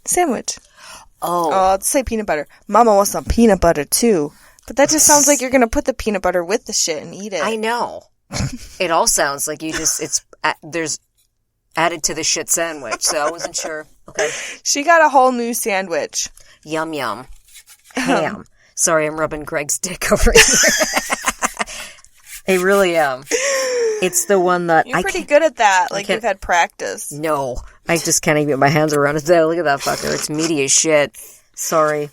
Sandwich. Oh, I'd say peanut butter. Mama wants some peanut butter too. But that just sounds like you're gonna put the peanut butter with the shit and eat it. I know. It all sounds like there's added to the shit sandwich, so I wasn't sure. Okay. She got a whole new sandwich. Yum yum. Ham. Sorry, I'm rubbing Greg's dick over here. I really am. It's the one that You're pretty good at that. You've had practice. No, I just can't even get my hands around it. Look at that fucker. It's meaty as shit. Sorry.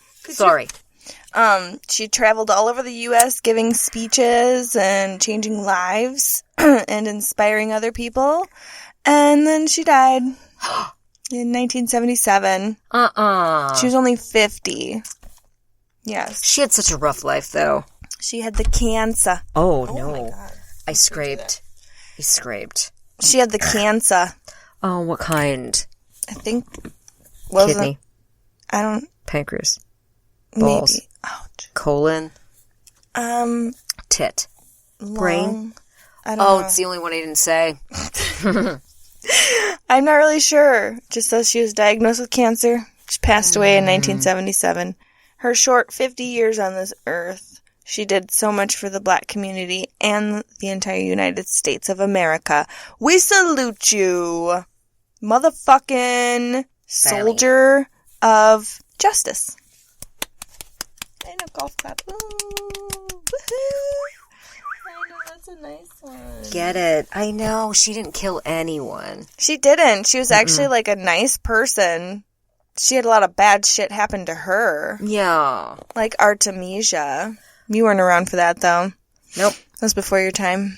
She traveled all over the U.S. giving speeches and changing lives and inspiring other people. And then she died in 1977. She was only 50. Yes. She had such a rough life, though. She had the cancer. Oh no. My God. I scraped. She had the cancer. Oh, what kind? I think. Kidney. I don't. Pancreas. Balls. Maybe. Ouch. Colon. Tit. Brain. Lung. I don't know. It's the only one I didn't say. I'm not really sure. Just says she was diagnosed with cancer. She passed away in 1977. Her short 50 years on this earth, she did so much for the black community and the entire United States of America. We salute you, motherfucking soldier of justice. And a golf clap. Ooh, woohoo. I know, that's a nice one. Get it. I know. She didn't kill anyone. She didn't. She was actually like a nice person. She had a lot of bad shit happen to her. Yeah. Like Artemisia. You weren't around for that, though. Nope. That was before your time.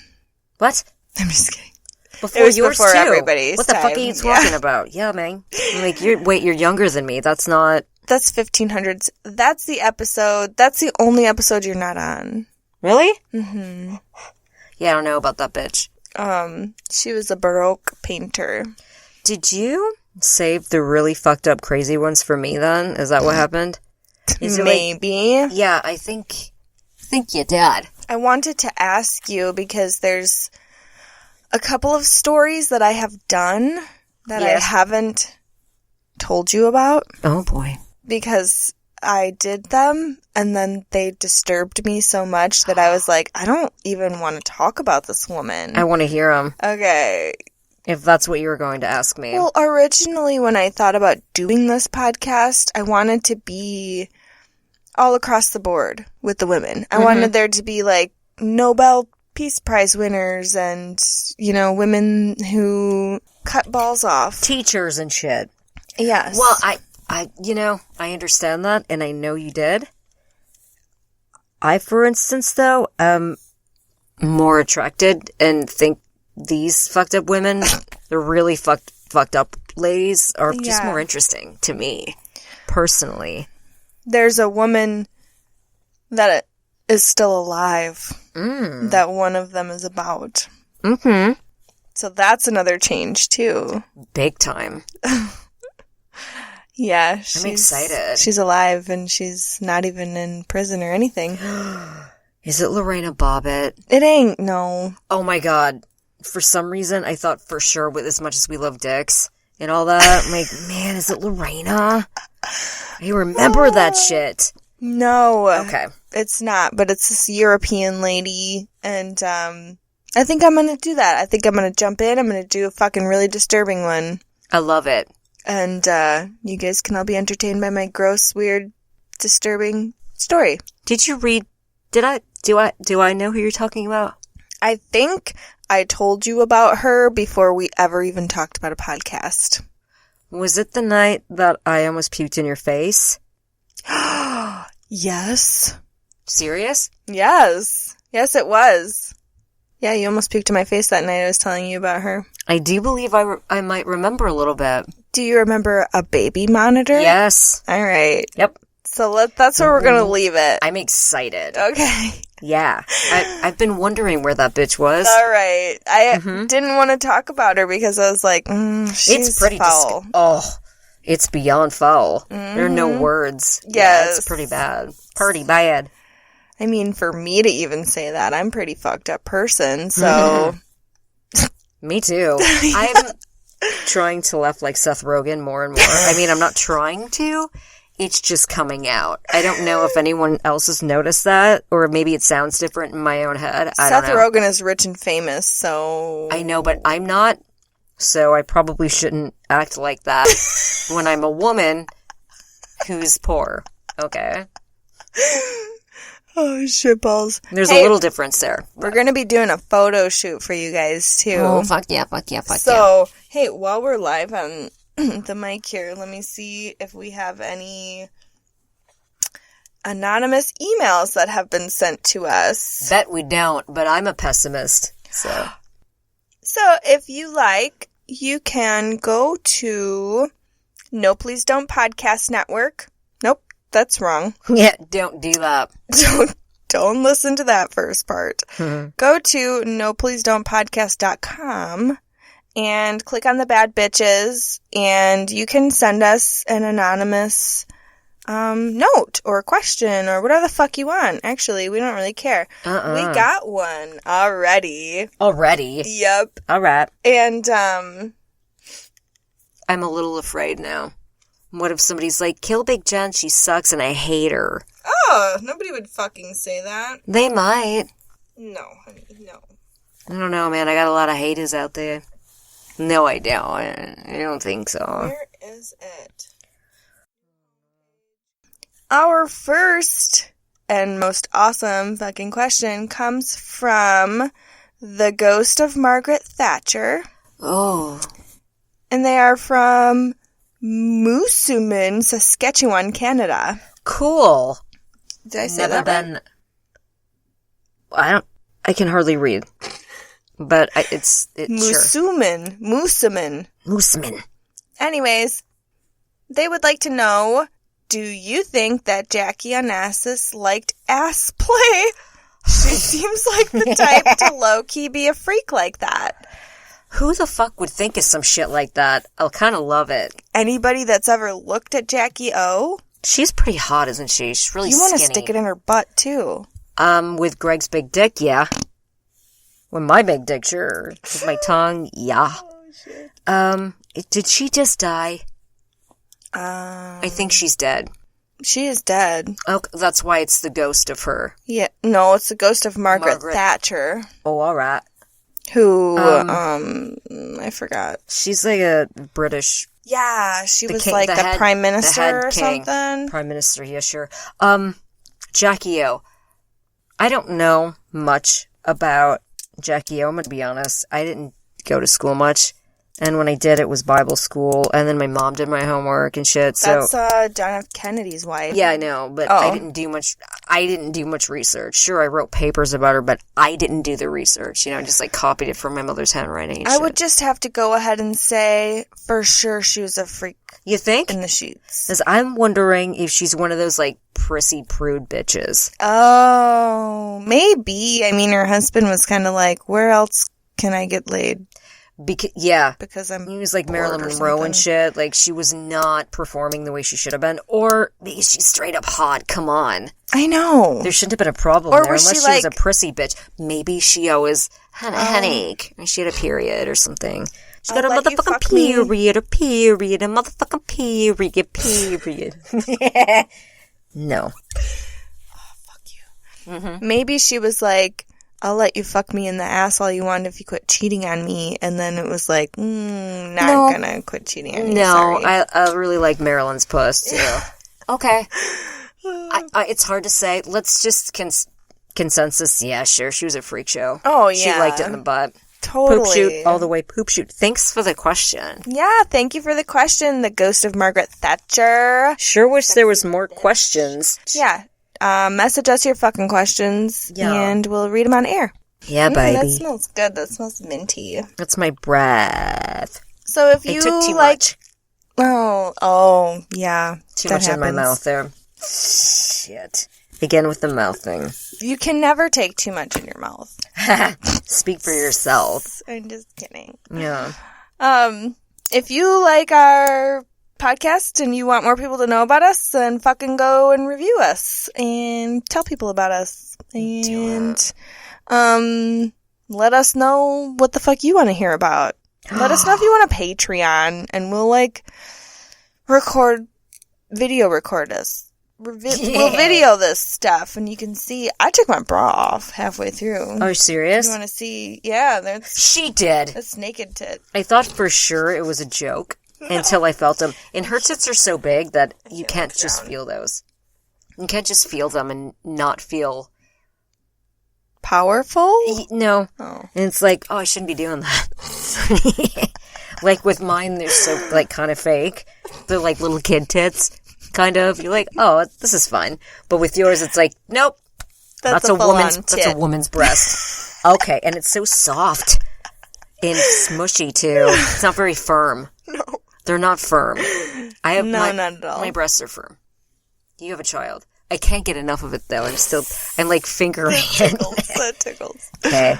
What? I'm just kidding. Before It was yours before too. everybody's What the fuck are time. you talking about? Yeah, man. Like, you're younger than me. That's not... That's 1500s. That's the episode. That's the only episode you're not on. Really? Mm-hmm. Yeah, I don't know about that bitch. She was a Baroque painter. Did you save the really fucked up crazy ones for me then? Is that what happened? Is it Maybe. Yeah, I think you did. I wanted to ask you because there's a couple of stories that I have done that I haven't told you about. Oh, boy. Because I did them, and then they disturbed me so much that I was like, I don't even want to talk about this woman. I want to hear them. Okay. If that's what you were going to ask me. Well, originally when I thought about doing this podcast, I wanted to be all across the board with the women. I wanted there to be like Nobel Peace Prize winners and, you know, women who cut balls off. Teachers and shit. Yes. Well, I understand that, and I know you did. I, for instance, though, am more attracted and think these fucked up women, the really fucked up ladies, are just more interesting to me, personally. There's a woman that is still alive that one of them is about. Mm-hmm. So that's another change, too. Big time. Yeah. I'm excited. She's alive, and she's not even in prison or anything. Is it Lorena Bobbitt? It ain't, no. Oh my god. For some reason, I thought for sure, with as much as we love dicks and all that, I'm like, man, is it Lorena? I remember that shit. No. Okay. It's not, but it's this European lady, and I think I'm gonna do that. I think I'm gonna jump in. I'm gonna do a fucking really disturbing one. I love it. And you guys can all be entertained by my gross, weird, disturbing story. Did you read... do I know who you're talking about? I think I told you about her before we ever even talked about a podcast. Was it the night that I almost puked in your face? Yes. Serious? Yes. Yes, it was. Yeah, you almost puked in my face that night I was telling you about her. I do believe I might remember a little bit. Do you remember a baby monitor? Yes. All right. Yep. So that's where we're going to leave it. I'm excited. Okay. Yeah. I've been wondering where that bitch was. All right. I didn't want to talk about her because I was like, she's It's pretty foul. It's beyond foul. There are no words. Yes. Yeah, it's pretty bad. Pretty bad. I mean, for me to even say that, I'm a pretty fucked up person, so... Me too. I'm trying to laugh like Seth Rogen more and more. I mean, I'm not trying to. It's just coming out. I don't know if anyone else has noticed that, or maybe it sounds different in my own head. I don't know. Seth Rogen is rich and famous, so... I know, but I'm not, so I probably shouldn't act like that when I'm a woman who's poor. Okay? Oh, shitballs. There's a little difference there. We're going to be doing a photo shoot for you guys, too. Oh, fuck yeah, fuck yeah, fuck yeah. So, hey, while we're live on the mic here, let me see if we have any anonymous emails that have been sent to us. Bet we don't, but I'm a pessimist, so. So, if you like, you can go to No Please Don't Podcast Network. Nope, that's wrong. Yeah, don't do that. Don't listen to that first part. Go to nopleasedon'tpodcast.com and click on the bad bitches, and you can send us an anonymous note or question or whatever the fuck you want. Actually, we don't really care. We got one already. Already? Yep. All right. And I'm a little afraid now. What if somebody's like, kill Big Jen, she sucks and I hate her? oh, nobody would fucking say that. They might. No, honey, no. I don't know, man. I got a lot of haters out there. No, I don't. I don't think so. Where is it? Our first and most awesome fucking question comes from the ghost of Margaret Thatcher. Oh. And they are from Moosomin, Saskatchewan, Canada. Cool. Did I say that right? I can hardly read. But it's Moosomin. Mooseman. Anyways, they would like to know, do you think that Jackie Onassis liked ass play? She seems like the type to low-key be a freak like that. Who the fuck would think of some shit like that? I'll kind of love it. Anybody that's ever looked at Jackie O? She's pretty hot, isn't she? She's really You skinny. want to stick it in her butt, too. With Greg's big dick, yeah. With my big dick, sure. With my tongue, yeah. Oh, shit. Did she just die? I think she's dead. She is dead. Oh, that's why it's the ghost of her. Yeah, no, it's the ghost of Margaret Thatcher. Oh, alright. Who, I forgot. She's like a British... Yeah, she was king, like the head, prime minister or king. something. Prime minister, yeah, sure. Jackie O. I don't know much about Jackie O, I'm gonna be honest. I didn't go to school much. And when I did, it was Bible school, and then my mom did my homework and shit, so... That's, John F. Kennedy's wife. Yeah, I know, but I didn't do much research. Sure, I wrote papers about her, but I didn't do the research, just like copied it from my mother's handwriting and I shit. would just have to go ahead and say, for sure, she was a freak. You think? In the sheets. Because I'm wondering if she's one of those, like, prissy prude bitches. Oh, maybe. I mean, her husband was kind of like, where else can I get laid? Because I'm he was like bored Marilyn or Monroe something. and shit. Like, she was not performing the way she should have been. Or maybe she's straight up hot. Come on. I know. There shouldn't have been a problem Or there was unless she she was like- a prissy bitch. Maybe she always had a headache. Or she had a period or something. She got a let you motherfucking fuck me. period, a motherfucking period. No. Maybe she was like, I'll let you fuck me in the ass all you want if you quit cheating on me. And then it was like, not gonna quit cheating on you. No, Sorry. I really like Marilyn's puss, too. Okay. It's hard to say. Let's just consensus. Yeah, sure. She was a freak show. Oh, She yeah. liked it in the butt. Totally. Poop shoot all the way. Poop shoot. Thanks for the question. Yeah, thank you for the question, the ghost of Margaret Thatcher. Sure wish there was more questions. Yeah. Message us your fucking questions, and we'll read them on air. Yeah, baby. That smells good. That smells minty. That's my breath. So if I you took too like... much. Oh, yeah. Too that much in my happens. mouth there. Shit. Again with the mouth thing. You can never take too much in your mouth. Speak for yourself. I'm just kidding. Yeah. If you like our podcast and you want more people to know about us, then fucking go and review us and tell people about us. And let us know what the fuck you want to hear about. Let us know if you want a Patreon, and we'll video record us. We'll video this stuff, and you can see. I took my bra off halfway through. Oh, serious? You want to see? Yeah, that's She did. that's naked tit. I thought for sure it was a joke until I felt them. And her tits are so big that you can't just feel those. You can't just feel them and not feel... Powerful? No. Oh. And it's like, oh, I shouldn't be doing that. Like with mine, they're so, like, kind of fake. They're like little kid tits, kind of. You're like, oh, this is fun. But with yours, it's like, nope. That's a woman's breast. Okay, and it's so soft and smushy, too. It's not very firm. No. They're not firm. Not at all. My breasts are firm. You have a child. I can't get enough of it, though. I'm like fingering it. That tickles. Okay.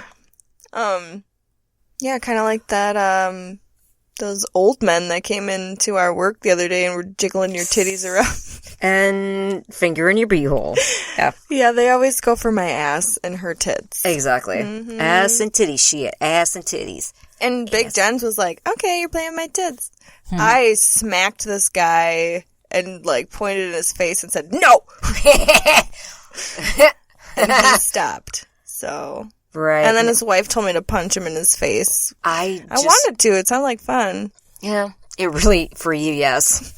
Yeah, kind of like that, those old men that came into our work the other day and were jiggling your titties around. And finger in your beehole. Yeah. Yeah, they always go for my ass and her tits. Exactly. Mm-hmm. Ass and titties shit. Ass and titties. And Big Jenz was like, okay, you're playing with my tits. I smacked this guy and, like, pointed in his face and said, no! And he stopped. So... Right. And then his wife told me to punch him in his face. I wanted to. It sounded like fun. Yeah. It really, for you, yes.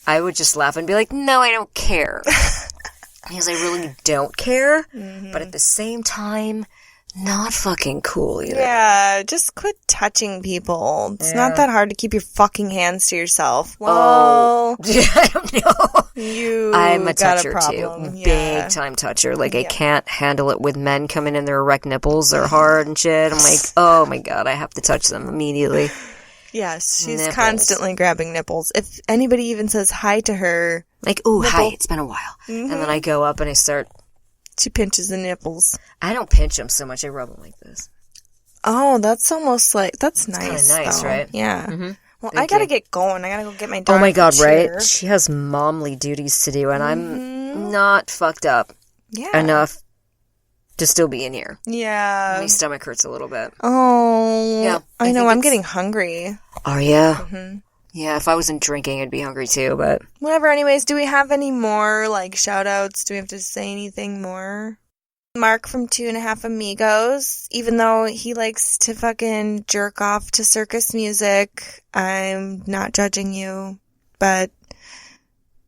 I would just laugh and be like, no, I don't care. Because I really don't care, but at the same time, not fucking cool either. Yeah, just quit touching people. It's not that hard to keep your fucking hands to yourself. Well, I don't know. I'm a got toucher problem. too. Yeah. Big time toucher. Like, I can't handle it with men coming in their erect nipples. They're hard and shit. I'm like, oh my god, I have to touch them immediately. Yes, she's Nipples. constantly grabbing nipples. If anybody even says hi to her, Like, ooh, hi, it's been a while. And then I go up and I start... she pinches the nipples. I don't pinch them so much, I rub them like this. Oh, that's almost like, that's nice. Kinda nice, though. right? Yeah. Mm-hmm. Well, Thank I gotta you. get going. I gotta go get my dog. Oh my god, a chair. right? She has momly duties to do, and I'm not fucked up Yeah. enough to still be in here. Yeah. My stomach hurts a little bit. Oh. Yeah, I I know. think I'm it's- getting hungry. Are ya? Yeah, if I wasn't drinking, I'd be hungry too, but... Whatever. Anyways, do we have any more, like, shout-outs? Do we have to say anything more? Mark from 2.5 Amigos, even though he likes to fucking jerk off to circus music, I'm not judging you, but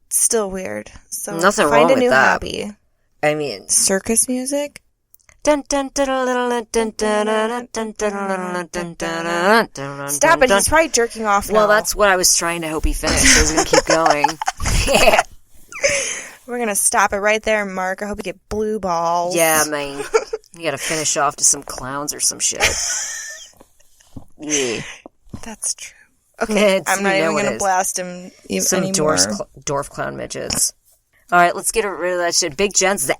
it's still weird. So Nothing find wrong a with new that. hobby. I mean... Circus music? Stop Stop it, he's probably jerking off now. Well, that's what I was trying to hope he finished. I was going to keep going. Yeah. We're gonna stop it right there, Mark. I hope you get blue balls. Yeah, man. You gotta finish off to some clowns or some shit. Yeah. That's true. Okay, I'm not even gonna it is. blast him Some anymore. dwarf clown midgets. All right, let's get rid of that shit. Big Jen's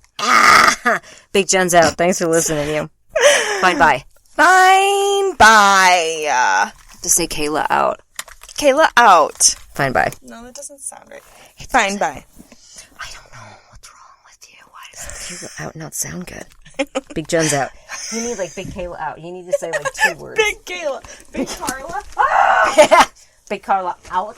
Big Jen's out. Thanks for listening, you. Fine, bye. Fine, bye. To say Kayla out. Kayla out. Fine, bye. No, that doesn't sound right. Fine, bye. I don't know what's wrong with you. Why does Kayla out not sound good? Big Jen's out. You need like Big Kayla out. You need to say like 2 words. Big Kayla. Big Carla. Big Carla out.